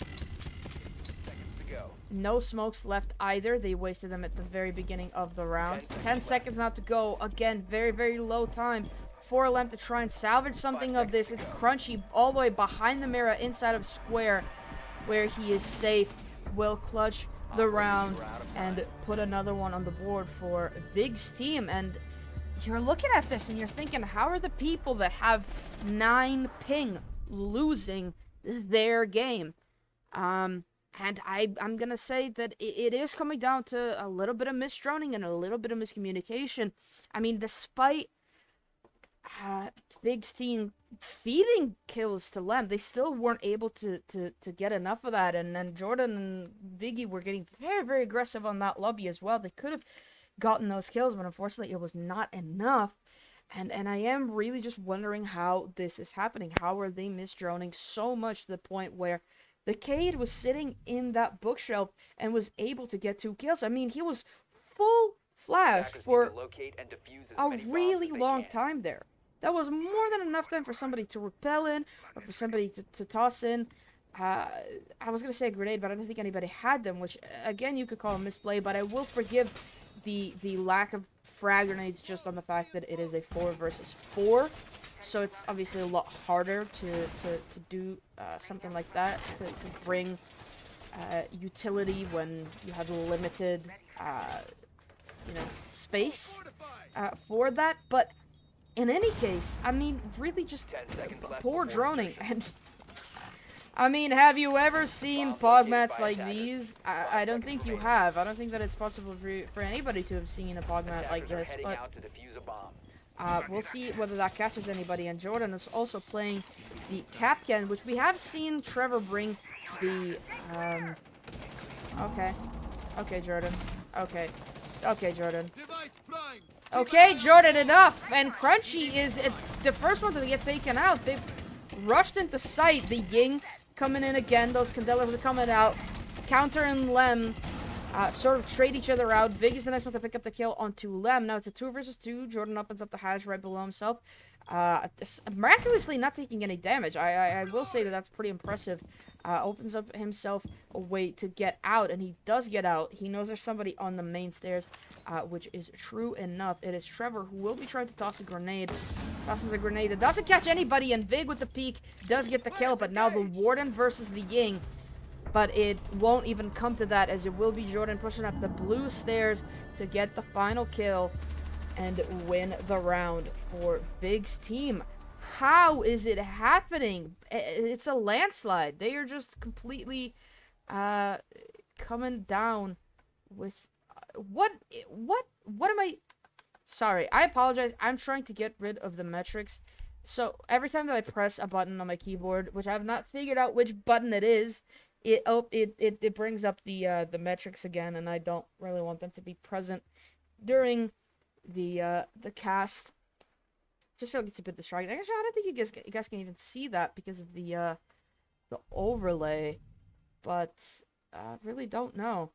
No smokes left either. They wasted them at the very beginning of the round. 10 seconds now to go. Again, very, very low time for Lem to try and salvage something of this. It's Crunchy all the way behind the mirror inside of Square, where he is safe. Will clutch the round and put another one on the board for Vig's team. And you're looking at this and you're thinking, how are the people that have 9 ping losing their game? And I'm going to say that it is coming down to a little bit of misdroning and a little bit of miscommunication. I mean, despite Vig's team feeding kills to Lem, they still weren't able to get enough of that. And then Jordan and Viggy were getting very, very aggressive on that lobby as well. They could have gotten those kills, but unfortunately it was not enough. And I am really just wondering how this is happening. How are they misdroning so much to the point where the Cade was sitting in that bookshelf and was able to get 2 kills? I mean, he was full flash for a really long time there. That was more than enough time for somebody to repel in, or for somebody to toss in. I was going to say a grenade, but I don't think anybody had them, which, again, you could call a misplay, but I will forgive the lack of frag grenades just on the fact that it is a 4 versus 4. So it's obviously a lot harder to do something like that, to bring utility when you have limited, space for that. But in any case, I mean, really just poor droning. And I mean, have you ever seen pog mats like these? I don't think you have. I don't think that it's possible for anybody to have seen a pog mat like this. But We'll see whether that catches anybody. And Jordan is also playing the Kapkan, which we have seen Trevor bring the, okay. Okay, Jordan. Okay. Okay, Jordan. Okay, Jordan, enough! And Crunchy is the first one to get taken out. They've rushed into sight. The Ying coming in again. Those Candelas are coming out. Counter and Lem sort of trade each other out. Vig is the next one to pick up the kill onto Lem. Now it's a 2 versus 2. Jordan opens up the hatch right below himself. Miraculously not taking any damage. I will say that that's pretty impressive. Opens up himself a way to get out, and he does get out. He knows there's somebody on the main stairs, which is true enough. It is Trevor who will be trying to toss a grenade. Tosses a grenade. It doesn't catch anybody, and Vig with the peek does get the kill, but now the Warden versus the Ying. But it won't even come to that, as it will be Jordan pushing up the blue stairs to get the final kill and win the round for Vig's team. How is it happening? It's a landslide. They are just completely coming down with what am I? Sorry, I apologize. I'm trying to get rid of the metrics. So every time that I press a button on my keyboard, which I have not figured out which button it is, it brings up the metrics again, and I don't really want them to be present during the cast. Just feel like it's a bit distracting. Actually, I don't think you guys can even see that because of the overlay, but I really don't know.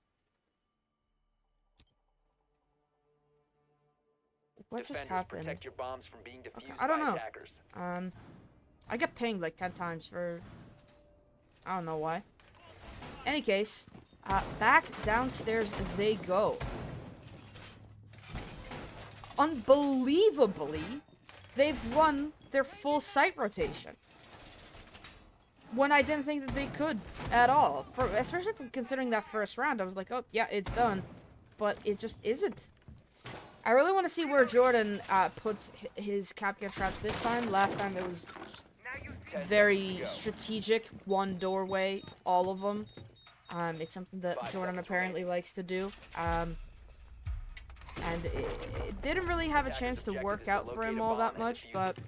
What just happened? Protect your bombs from being defused I don't know. Attackers. I get pinged like 10 times for I don't know why. Any case, back downstairs they go. Unbelievably, they've won their full site rotation. When I didn't think that they could at all. Especially considering that first round, I was like, oh, yeah, it's done. But it just isn't. I really want to see where Jordan puts his Kapkan traps this time. Last time it was very strategic. One doorway, all of them. It's something that Jordan apparently likes to do. And it didn't really have a chance to work out for him all that much, but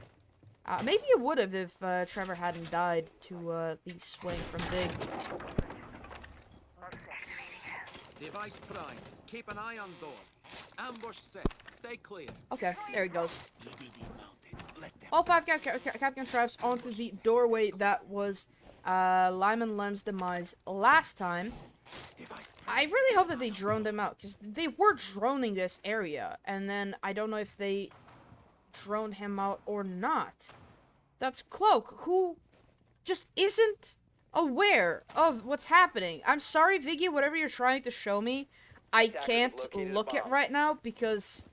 maybe it would have if Trevor hadn't died to the swing from Big. Device prime. Keep an eye on door. Ambush set. Stay clear. Okay, there he goes. All 5 Kapkan traps onto the doorway that was Lyman Lem's demise last time. I really hope that they droned them out, because they were droning this area, and then I don't know if they droned him out or not. That's Cloak, who just isn't aware of what's happening. I'm sorry, Viggy, whatever you're trying to show me, I can't look at right now, because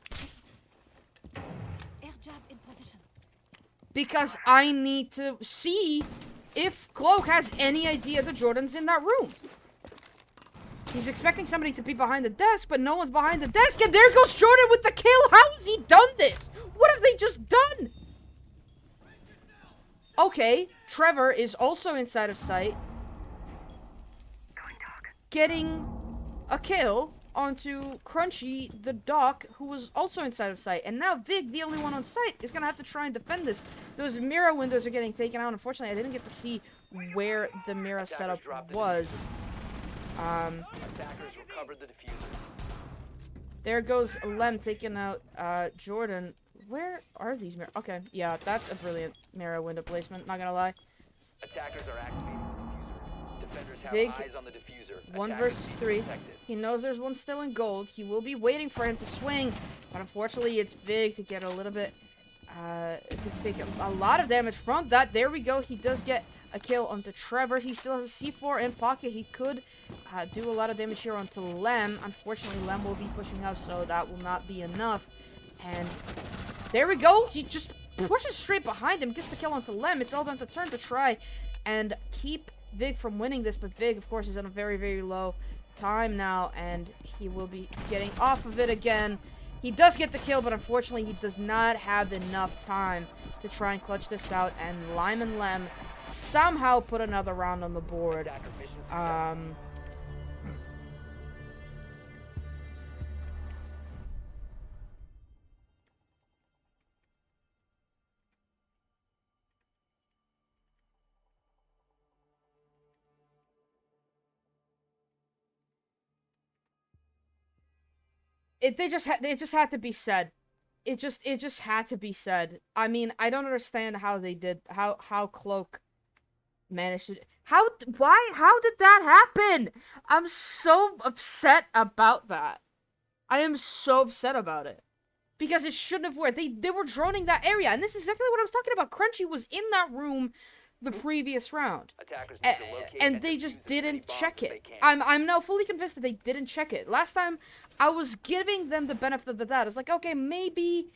I need to see if Cloak has any idea that Jordan's in that room. He's expecting somebody to be behind the desk, but no one's behind the desk, and there goes Jordan with the kill! How has he done this? What have they just done? Okay, Trevor is also inside of sight. Getting a kill onto Crunchy, the Doc, who was also inside of sight. And now Vig, the only one on site, is going to have to try and defend this. Those mirror windows are getting taken out. Unfortunately, I didn't get to see where the mirror setup was. There goes Lem taking out Jordan. Where are these mirror? Okay, yeah, that's a brilliant mirror window placement, not gonna lie. Attackers are activating the diffuser. Defenders have Big eyes on the diffuser. 1 versus 3. He knows there's one still in gold. He will be waiting for him to swing, but unfortunately it's Big to get a little bit to take a lot of damage from that. There we go. He does get a kill onto Trevor. He still has a C4 in pocket. He could do a lot of damage here onto Lem. Unfortunately, Lem will be pushing up, so that will not be enough. And there we go. He just pushes straight behind him, gets the kill onto Lem. It's all down to turn to try and keep Vig from winning this, but Vig, of course, is on a very, very low time now, and he will be getting off of it again. He does get the kill, but unfortunately, he does not have enough time to try and clutch this out, and Lyman Lem somehow put another round on the board. It just had to be said. It just had to be said. I mean, I don't understand how they did how Cloak managed to how did that happen? I'm so upset about that. I am so upset about it. Because it shouldn't have worked. They were droning that area, and this is exactly what I was talking about. Crunchy was in that room the previous round, and they just didn't check it. I'm now fully convinced that they didn't check it. Last time, I was giving them the benefit of the doubt. It's like, okay, maybe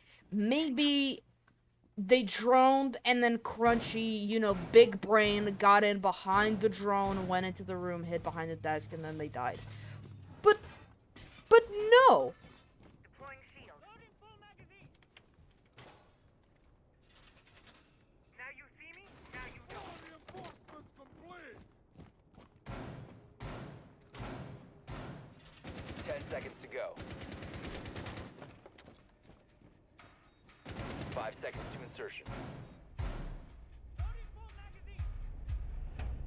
they droned, and then Crunchy, you know, big brain, got in behind the drone, went into the room, hid behind the desk, and then they died. But no. Seconds to go. 5 seconds to insertion.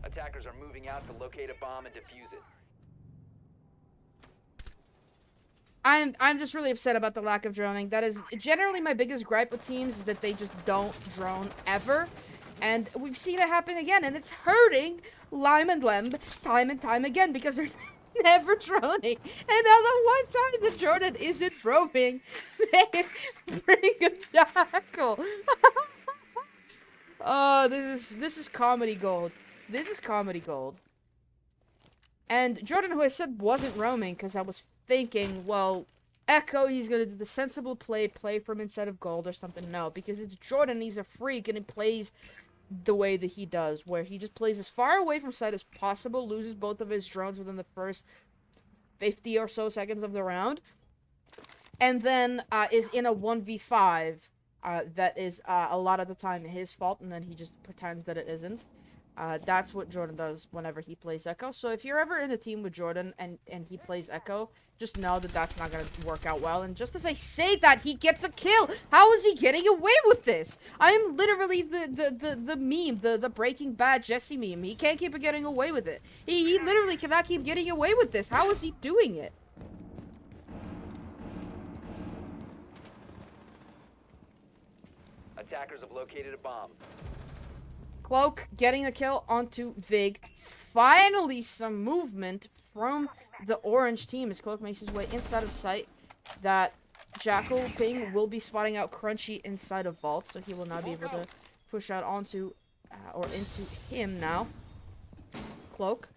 Attackers are moving out to locate a bomb and defuse it. I'm just really upset about the lack of droning. That is generally my biggest gripe with teams, is that they just don't drone ever. And we've seen it happen again, and it's hurting Lime and Lem time and time again, because they're never droning. And now the one time that Jordan isn't roaming, they bring a jackal. Oh, this is comedy gold. This is comedy gold. And Jordan, who I said wasn't roaming, because I was thinking, well, Echo, he's gonna do the sensible play from inside of gold or something. No, because it's Jordan, he's a freak, and he plays the way that he does, where he just plays as far away from sight as possible, loses both of his drones within the first 50 or so seconds of the round, and then is in a 1v5 that is a lot of the time his fault, and then he just pretends that it isn't. That's what Jordan does whenever he plays Echo. So if you're ever in a team with Jordan and he plays Echo, just know that that's not going to work out well. And just as I say that, he gets a kill. How is he getting away with this? I am literally the meme, the Breaking Bad Jesse meme. He can't keep getting away with it. He literally cannot keep getting away with this. How is he doing it? Attackers have located a bomb. Cloak getting a kill onto Vig. Finally, some movement from the orange team as Cloak makes his way inside of sight. That Jackal Ping will be spotting out Crunchy inside of Vault, so he will now be able to push out onto or into him now. Cloak.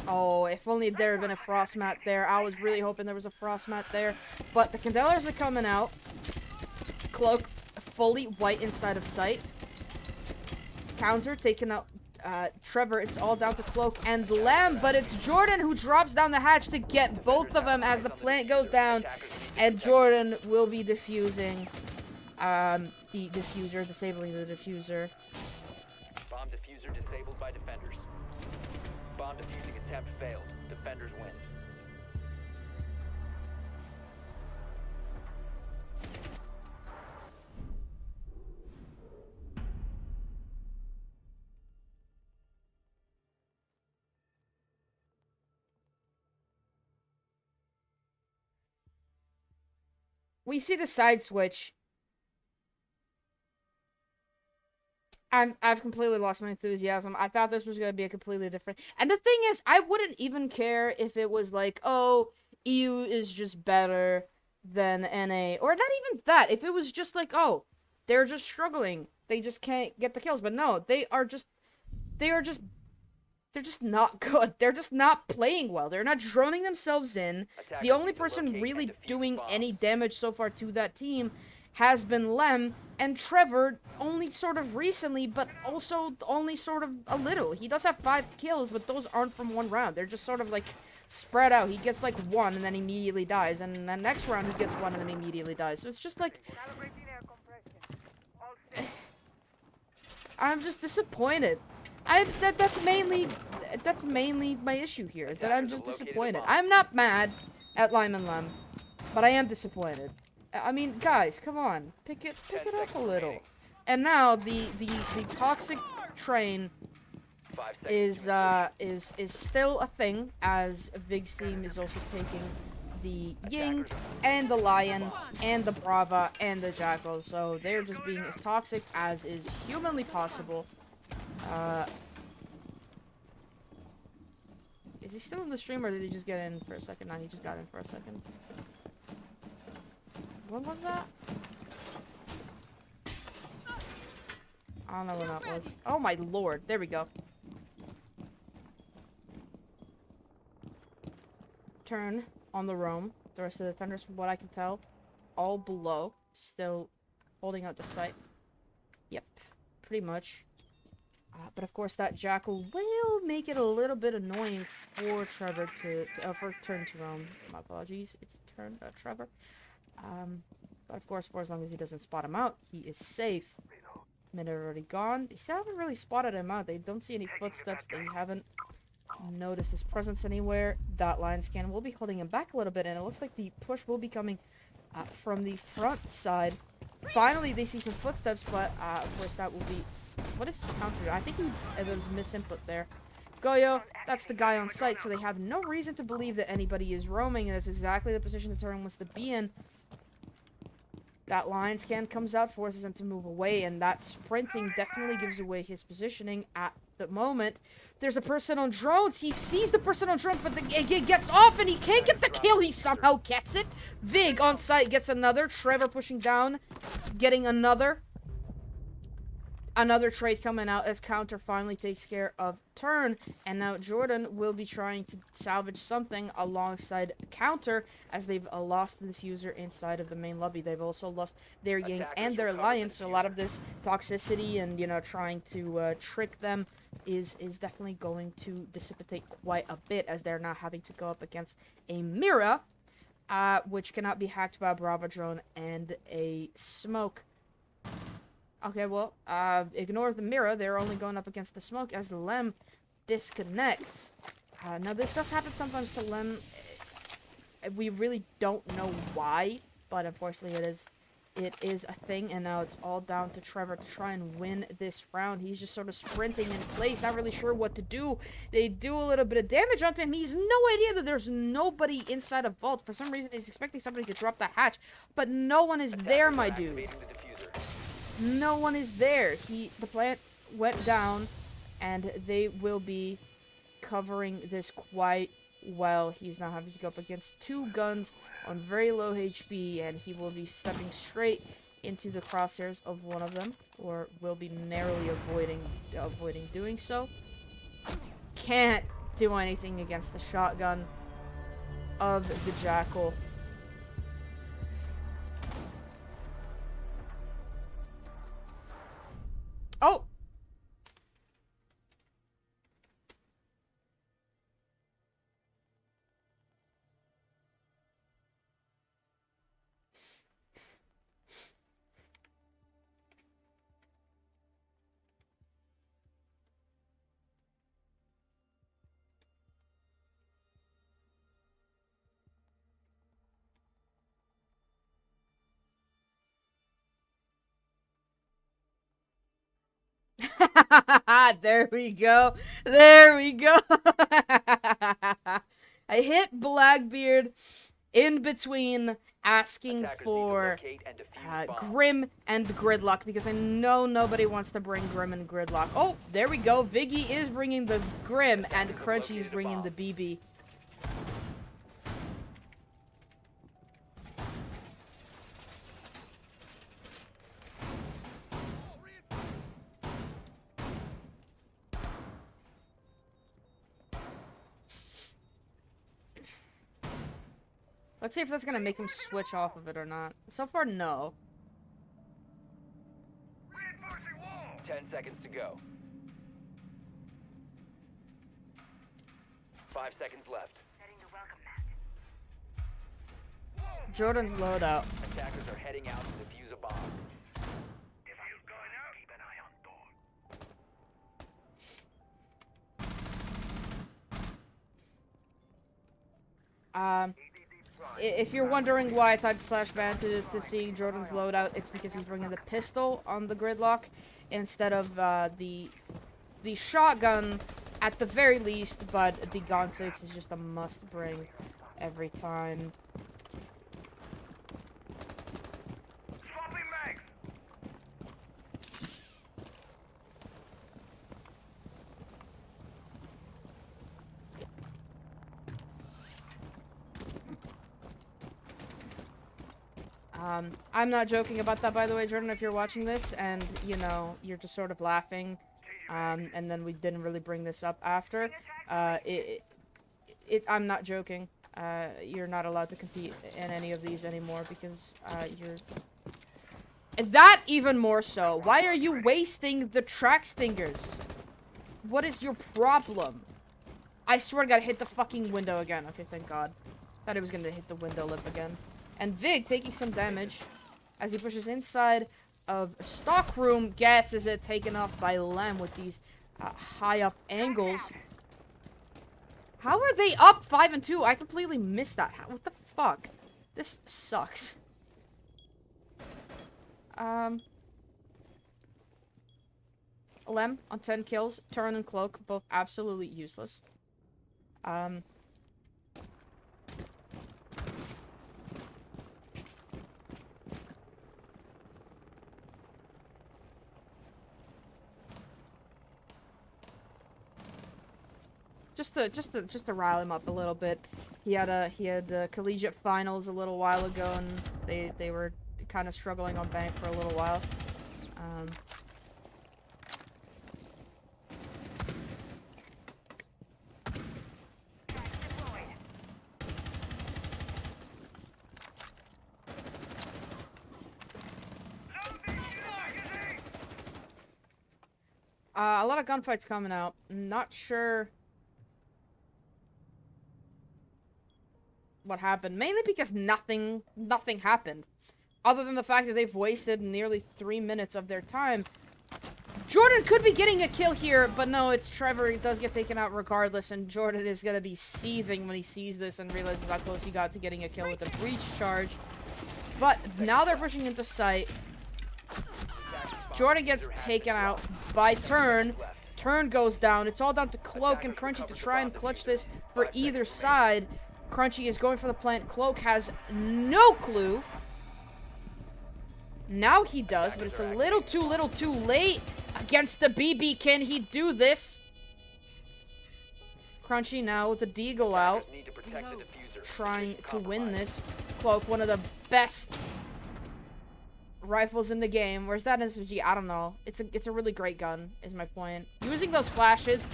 Oh, if only there had been a frost mat there. I was really hoping there was a frost mat there. But the Candelars are coming out. Cloak fully white inside of sight. Counter taking out Trevor. It's all down to Cloak and Lamb, but it's Jordan who drops down the hatch to get both of them as the plant goes down, and Jordan will be defusing the diffuser, disabling the diffuser. Bomb diffuser disabled by defenders. Bomb defusing attempt failed. Defenders win. We see the side switch. I've completely lost my enthusiasm. I thought this was going to be a completely different... And the thing is, I wouldn't even care if it was like, oh, EU is just better than NA. Or not even that. If it was just like, oh, they're just struggling. They just can't get the kills. But no, they're just not good. They're just not playing well. They're not droning themselves in. The only person really doing any damage so far to that team has been Lem, and Trevor only sort of recently, but also only sort of a little. He does have 5 kills, but those aren't from one round. They're just sort of like spread out. He gets like 1 and then immediately dies, and then next round he gets 1 and then immediately dies. So it's just like... I'm just disappointed. That's mainly my issue here, is that I'm just disappointed. I'm not mad at Lime and Lem, but I am disappointed. I mean, guys, come on, pick it up a little. And now the toxic train is still a thing, as Vig's team is also taking the Ying, and the Lion, and the Brava, and the Jackal. So they're just being as toxic as is humanly possible. Is he still in the stream, or did he just get in for a second? No, he just got in for a second. What was that? I don't know what that was. Oh my lord. There we go. Turn on the roam. The rest of the defenders, from what I can tell, all below. Still holding out the site. Yep. Pretty much. But of course that Jackal will make it a little bit annoying for Trevor for turn to roam. My apologies. It's turn, Trevor. But of course, for as long as he doesn't spot him out, he is safe. Minute already gone. They still haven't really spotted him out. They don't see any footsteps. They haven't noticed his presence anywhere. That line scan will be holding him back a little bit, and it looks like the push will be coming from the front side. Finally, they see some footsteps, but of course that will be... What is counter? I think it was misinput there. Goyo, that's the guy on site, so they have no reason to believe that anybody is roaming, and that's exactly the position the Terran wants to be in. That line scan comes out, forces him to move away, and that sprinting definitely gives away his positioning at the moment. There's a person on drones. He sees the person on drones, but he gets off, and he can't get the kill. He somehow gets it. Vig on site gets another. Trevor pushing down, getting another trade coming out as counter finally takes care of turn, and now Jordan will be trying to salvage something alongside counter as they've lost the diffuser inside of the main lobby. They've also lost their Ying and their Alliance, so a lot of this toxicity and, you know, trying to trick them is definitely going to dissipate quite a bit, as they're now having to go up against a Mira, which cannot be hacked by a Brava drone and a smoke. Okay, well, ignore the Mira. They're only going up against the smoke as the Lem disconnects. Now, this does happen sometimes to Lem. We really don't know why, but unfortunately it is a thing, and now it's all down to Trevor to try and win this round. He's just sort of sprinting in place, not really sure what to do. They do a little bit of damage onto him. He's no idea that there's nobody inside a vault. For some reason, he's expecting somebody to drop the hatch, but no one is there, my dude. No one is there. The plant went down, and they will be covering this quite well. He's now having to go up against two guns on very low HP, and he will be stepping straight into the crosshairs of one of them, or will be narrowly avoiding doing so. Can't do anything against the shotgun of the Jackal. Oh! There we go. There we go. I hit Blackbeard in between asking for Grim and Gridlock, because I know nobody wants to bring Grim and Gridlock. Oh, there we go. Viggy is bringing the Grim, and Crunchy is bringing the BB. Let's see if that's gonna make him switch off of it or not. So far, no. 10 seconds to go. 5 seconds left. Jordan's loadout. Attackers are heading out to defuse a bomb. If you're wondering why I typed /ban to seeing Jordan's loadout, it's because he's bringing the pistol on the Gridlock instead of the shotgun at the very least, but the Gon 6 is just a must bring every time. I'm not joking about that, by the way, Jordan, if you're watching this, and, you know, you're just sort of laughing, and then we didn't really bring this up after, I'm not joking. You're not allowed to compete in any of these anymore, because, you're... And that even more so. Why are you wasting the track stingers? What is your problem? I swear to God, hit the fucking window again. Okay, thank God. Thought it was gonna hit the window lip again. And Vig taking some damage as he pushes inside of stockroom. Gets is it taken off by Lem with these high up angles. How are they up 5 and 2? I completely missed that. What the fuck? This sucks. Lem on 10 kills. Turn and Cloak both absolutely useless. Just to rile him up a little bit. He had collegiate finals a little while ago, and they were kind of struggling on bank for a little while. A lot of gunfights coming out. Not sure what happened. Mainly because nothing happened. Other than the fact that they've wasted nearly 3 minutes of their time. Jordan could be getting a kill here, but no, it's Trevor. He does get taken out regardless, and Jordan is going to be seething when he sees this and realizes how close he got to getting a kill with a breach charge. But now they're pushing into sight. Jordan gets taken out by Turn. Turn goes down. It's all down to Cloak and Crunchy to try and clutch this for either side. Crunchy is going for the plant. Cloak has no clue. Now he does, but it's a little too late against the BB. Can he do this? Crunchy now with the Deagle out, trying to win this. Cloak, one of the best rifles in the game. Where's that SMG? I don't know. It's a really great gun, is my point. Using those flashes,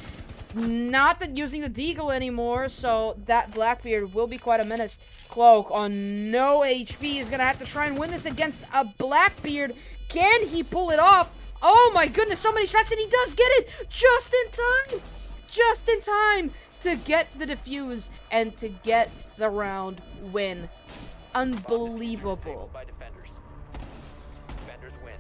not that using the Deagle anymore, so that Blackbeard will be quite a menace. Cloak on no HP is gonna have to try and win this against a Blackbeard. Can he pull it off? Oh my goodness, so many shots, and he does get it just in time! Just in time to get the defuse and to get the round win. Unbelievable. Defenders win.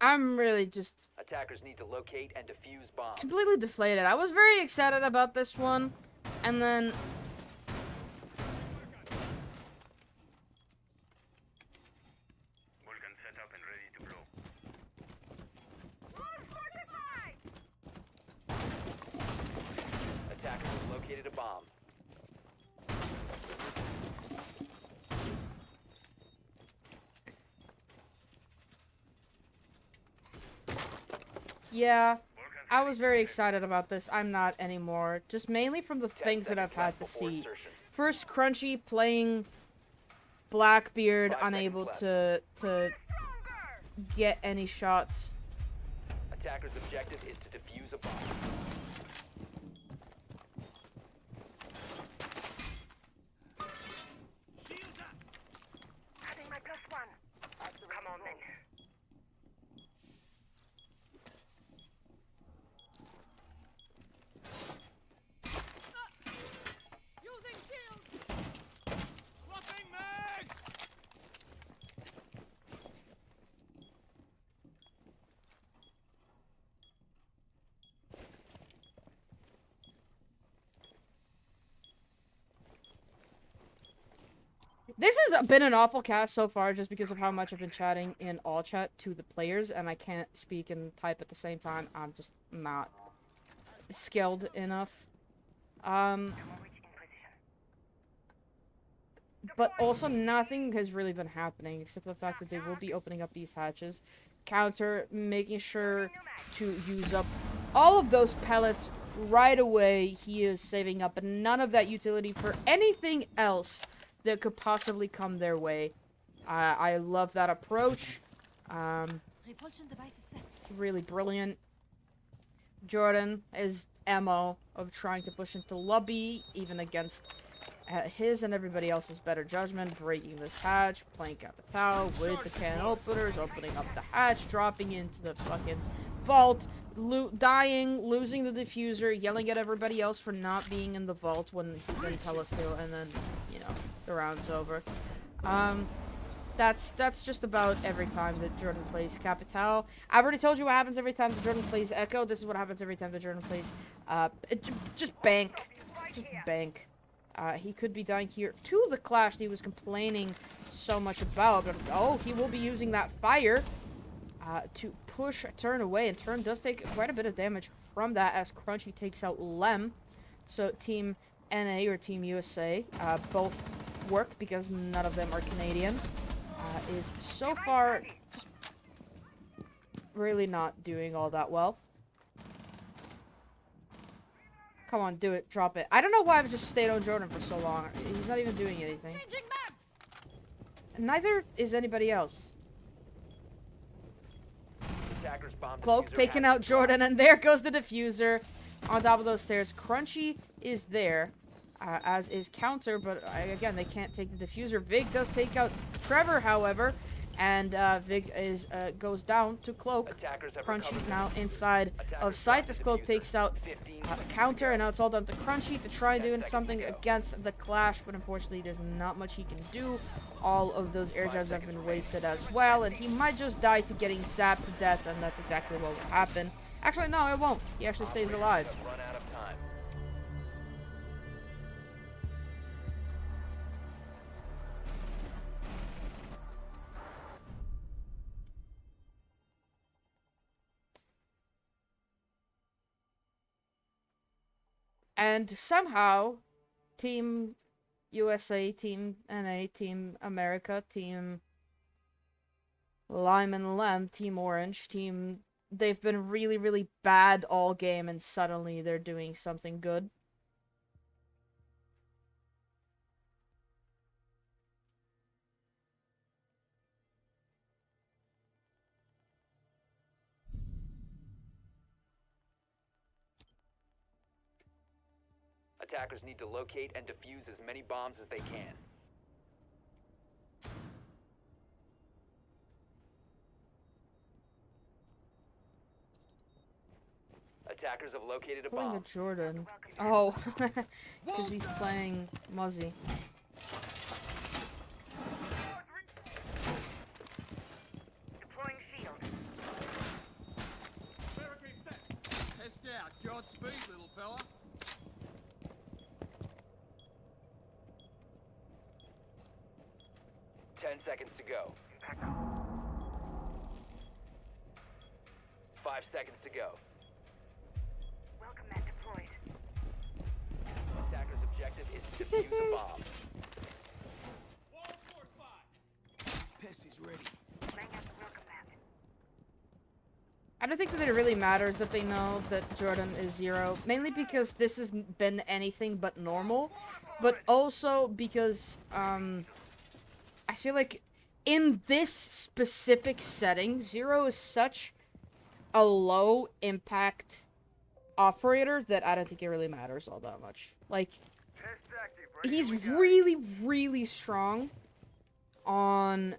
I'm really just Attackers need to locate and defuse bombs. completely deflated. I was very excited about this one, and then Vulcan set up and ready to blow. Attackers have located a bomb. yeah, I was very excited about this. I'm not anymore. Just mainly from the things that I've had to see. First, Crunchy playing Blackbeard, unable to get any shots. Attacker's objective is to defuse a bomb. This has been an awful cast so far just because of how much I've been chatting in all chat to the players, and I can't speak and type at the same time. I'm just not skilled enough. But also nothing has really been happening except for the fact that they will be opening up these hatches. Counter making sure to use up all of those pellets right away. He is saving up none of that utility for anything else that could possibly come their way. I love that approach. Repulsion device is set. Really brilliant. Jordan is MO of trying to push into lobby, even against his and everybody else's better judgment, breaking this hatch, playing Capitao with the cannon openers, opening up the hatch, dropping into the fucking vault, dying, losing the diffuser, yelling at everybody else for not being in the vault when he didn't tell us to, and then, you know, the round's over. That's just about every time that Jordan plays Capitao. I've already told you what happens every time that Jordan plays Echo. This is what happens every time that Jordan plays, just bank. Just bank. He could be dying here to the clash that he was complaining so much about, but oh, he will be using that fire to push Turn away, and Turn does take quite a bit of damage from that as Crunchy takes out Lem. So Team NA or Team USA both work because none of them are Canadian. Is so far just really not doing all that well. Come on, do it. Drop it. I don't know why I've just stayed on Jordan for so long. He's not even doing anything. Neither is anybody else. Cloak taking out Jordan, and there goes the diffuser on top of those stairs. Crunchy is there, as is Counter, but again, they can't take the diffuser. Vig does take out Trevor, however, and Vig is goes down to Cloak. Crunchy now inside of sight. This Cloak takes out Counter, and now it's all down to Crunchy to try doing something against the clash, but unfortunately there's not much he can do. All of those air jabs have been wasted as well, and he might just die to getting zapped to death, and that's exactly what will happen. Actually, no, it won't. He actually stays alive. Run out of time. And somehow, Team USA, Team NA, Team America, Team Lime and Lem, Team Orange, they've been really, really bad all game, and suddenly they're doing something good. Attackers need to locate and defuse as many bombs as they can. Attackers have located a Pulling bomb. a Jordan. Oh, because he's playing Muzzy. Deploying shield. Test out. Godspeed, little fella. Seconds to go. 5 seconds to go. Welcome mat deployed. Attacker's objective is to defuse the bomb. Pesty's ready. Laying out the welcome mat. I don't think that it really matters that they know that Jordan is 0, mainly because this has been anything but normal, but also because, I feel like in this specific setting, 0 is such a low impact operator that I don't think it really matters all that much. Like, he's really, really strong on,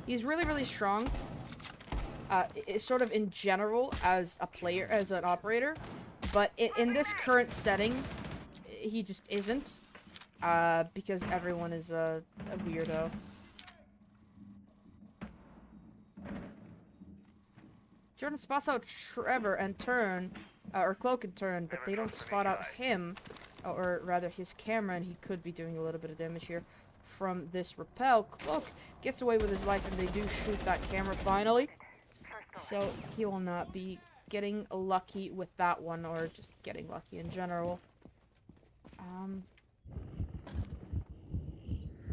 he's really, really strong, sort of in general as a player, as an operator. But in this current setting, he just isn't, because everyone is a weirdo. Jordan spots out Trevor and Turn or Cloak in turn, but they don't spot out him, or rather his camera, and he could be doing a little bit of damage here from this rappel. Cloak gets away with his life, and they do shoot that camera finally. So he will not be getting lucky with that one, or just getting lucky in general.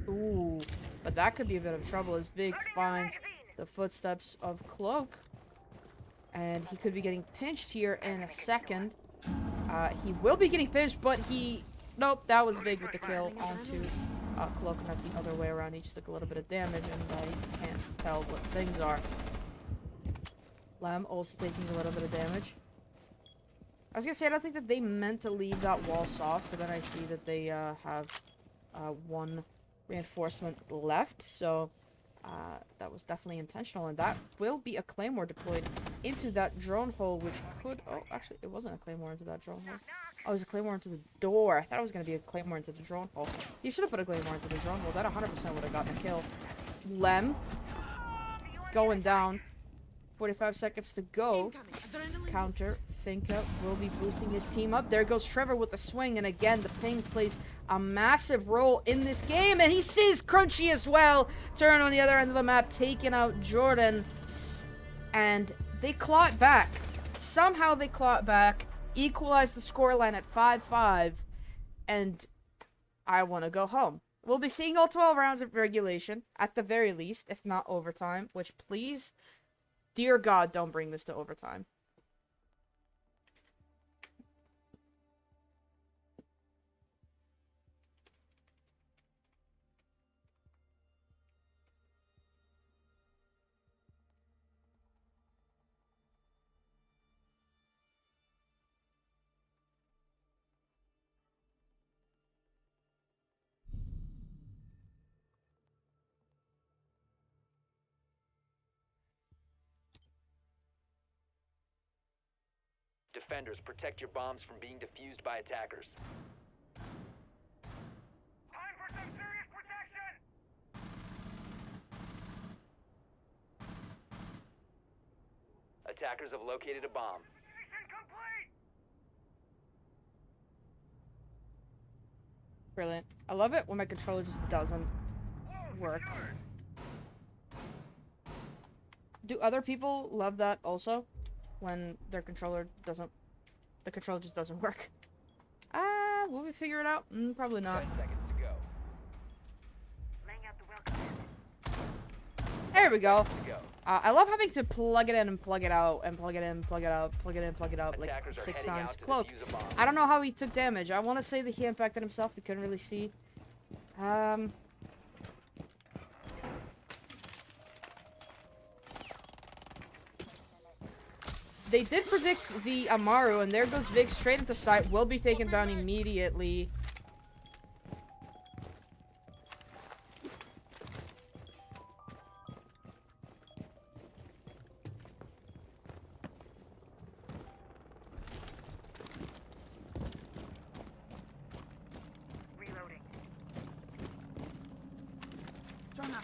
Ooh, but that could be a bit of trouble as Vig finds the footsteps of Cloak. And he could be getting pinched here in a second. He will be getting pinched, but he... Nope, that was Vig with the kill onto Cloak, not the other way around. He just took a little bit of damage, and I can't tell what things are. Lem also taking a little bit of damage. I was gonna say, I don't think that they meant to leave that wall soft, but then I see that they have one reinforcement left, so that was definitely intentional, and that will be a claymore deployed into that drone hole, which could... Oh, actually, it wasn't a claymore into that drone hole. Oh, it was a claymore into the door. I thought it was going to be a claymore into the drone hole. You should have put a claymore into the drone hole. That 100% would have gotten a kill. Lem going down. 45 seconds to go. Counter. Finka will be boosting his team up. There goes Trevor with the swing, and again, the ping plays a massive role in this game, and he sees Crunchy as well. Turn on the other end of the map, taking out Jordan, and they claw it back. Somehow they claw it back, equalize the scoreline at 5-5, and I want to go home. We'll be seeing all 12 rounds of regulation, at the very least, if not overtime, which please, dear God, don't bring this to overtime. Defenders, protect your bombs from being defused by attackers. Time for some serious protection! Attackers have located a bomb. Mission complete! Brilliant. I love it when my controller just doesn't work. Do other people love that also? When their controller doesn't... The controller just doesn't work. Will we figure it out? Probably not. 10 seconds to go. Laying out the welcome. There we go. I love having to plug it in and plug it out, and plug it in, plug it out, plug it in, plug it out, like 6 times. Cloak. I don't know how he took damage. I want to say that he impacted himself. We couldn't really see. They did predict the Amaru, and there goes Vig straight into sight. Will be taken down immediately. Reloading. Drone up.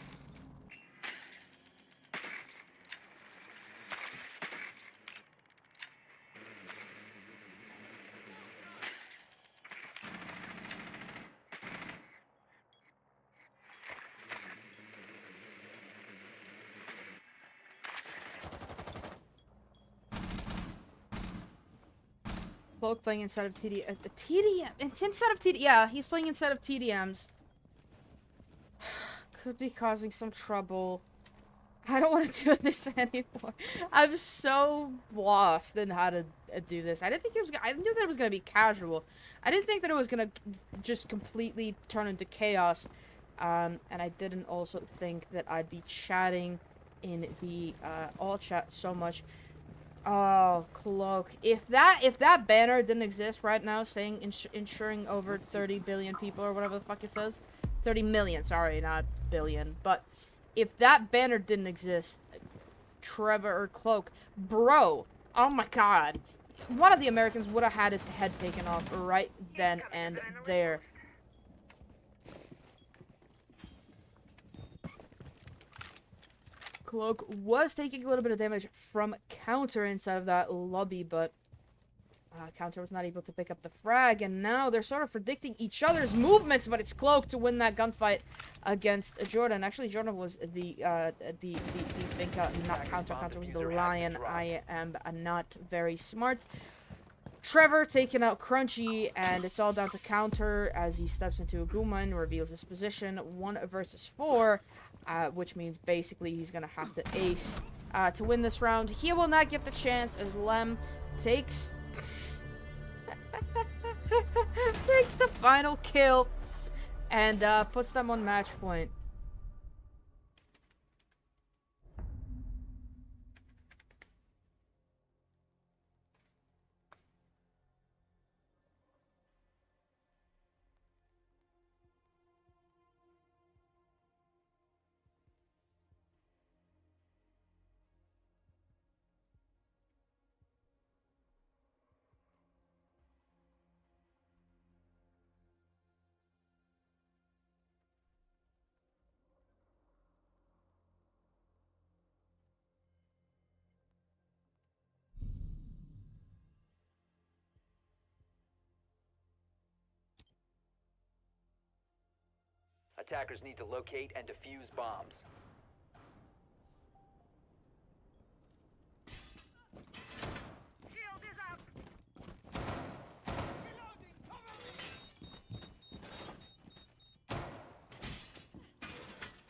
Cloak playing inside of TDM. TDM? Inside of TDM. Yeah, he's playing inside of TDMs. Could be causing some trouble. I don't want to do this anymore. I'm so lost in how to do this. I didn't think it was. I knew that it was gonna be casual. I didn't think that it was gonna just completely turn into chaos. And I didn't also think that I'd be chatting in the all chat so much. Oh, Cloak. If that banner didn't exist right now, saying ensuring over 30 billion people or whatever the fuck it says, 30 million. Sorry, not billion. But if that banner didn't exist, Trevor or Cloak, bro. Oh my God, one of the Americans would have had his head taken off right then and there. Cloak was taking a little bit of damage from counter inside of that lobby, but Counter was not able to pick up the frag, and now they're sort of predicting each other's movements, but it's Cloak to win that gunfight against Jordan. Actually, Jordan was the Finka, not Counter. Counter was the Lion. I am not very smart. Trevor taking out Crunchy, and it's all down to Counter as he steps into a Guma and reveals his position. 1 versus 4, which means basically he's going to have to ace to win this round. He will not get the chance as Lem takes the final kill and puts them on match point. Attackers need to locate and defuse bombs.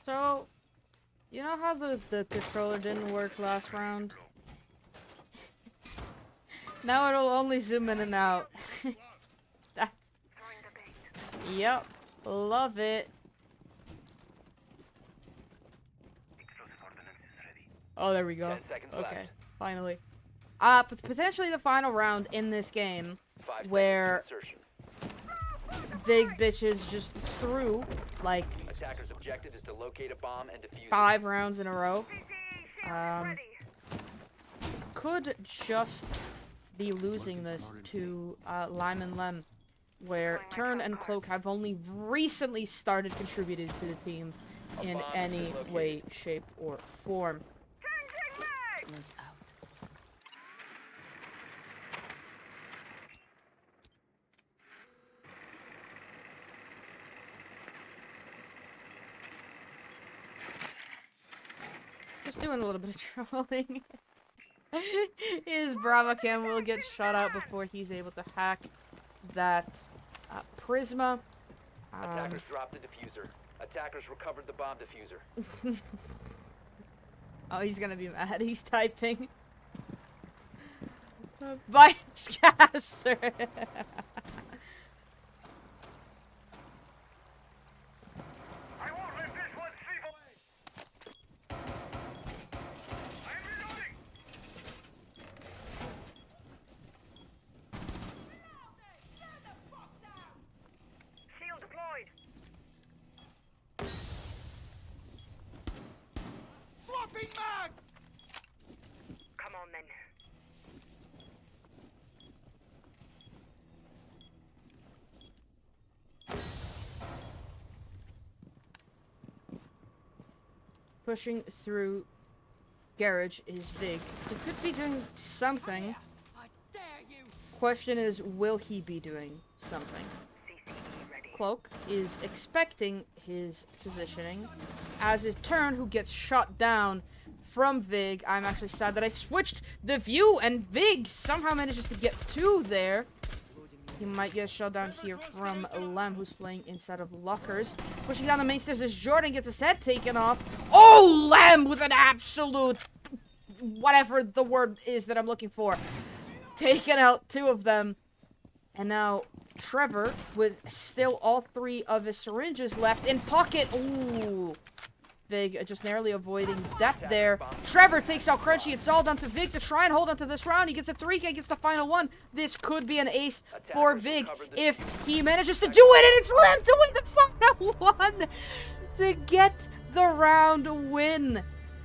So, you know how the controller didn't work last round? Now it'll only zoom in and out. Yep, love it. Oh, there we go. 10 seconds Okay, left. finally. Potentially the final round in this game, 5 where seconds insertion. big bitches just threw like Attackers' objective is to locate a bomb and defuse 5 rounds in a row. Could just be losing this to Lime and Lem, where Turn and Cloak have only recently started contributing to the team in any way, shape, or form. Just doing a little bit of trolling. His Brava Cam will get shot out before he's able to hack that Prisma. Attackers dropped the diffuser. Attackers recovered the bomb diffuser. Oh, he's gonna be mad. He's typing. Vice Caster. Come on then. Pushing through garage is big. He could be doing something. Question is, will he be doing something? Cloak is expecting his positioning as his Turn, who gets shot down from Vig. I'm actually sad that I switched the view and Vig somehow manages to get 2 there. He might get shot down here from Lem, who's playing inside of lockers. Pushing down the main stairs as Jordan gets his head taken off. Oh, Lem with an absolute, whatever the word is that I'm looking for. Taking out 2 of them. And now Trevor with still all 3 of his syringes left in pocket. Ooh. Vig just narrowly avoiding death there. Trevor takes out Crunchy. It's all down to Vig to try and hold on to this round. He gets a 3K, gets the final 1. This could be an ace for Vig if he manages to do it, and it's Lem to win the final 1 to get the round win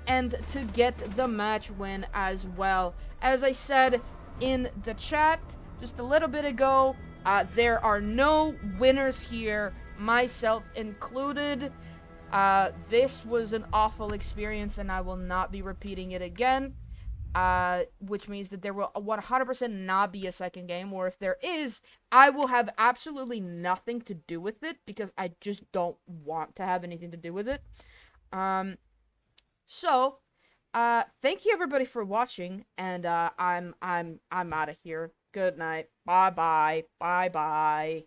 and to get the match win as well. As I said in the chat just a little bit ago, there are no winners here, myself included. This was an awful experience, and I will not be repeating it again. which means that there will 100% not be a second game, or if there is, I will have absolutely nothing to do with it, because I just don't want to have anything to do with it. So, thank you everybody for watching, and, I'm out of here. Good night. Bye-bye. Bye-bye.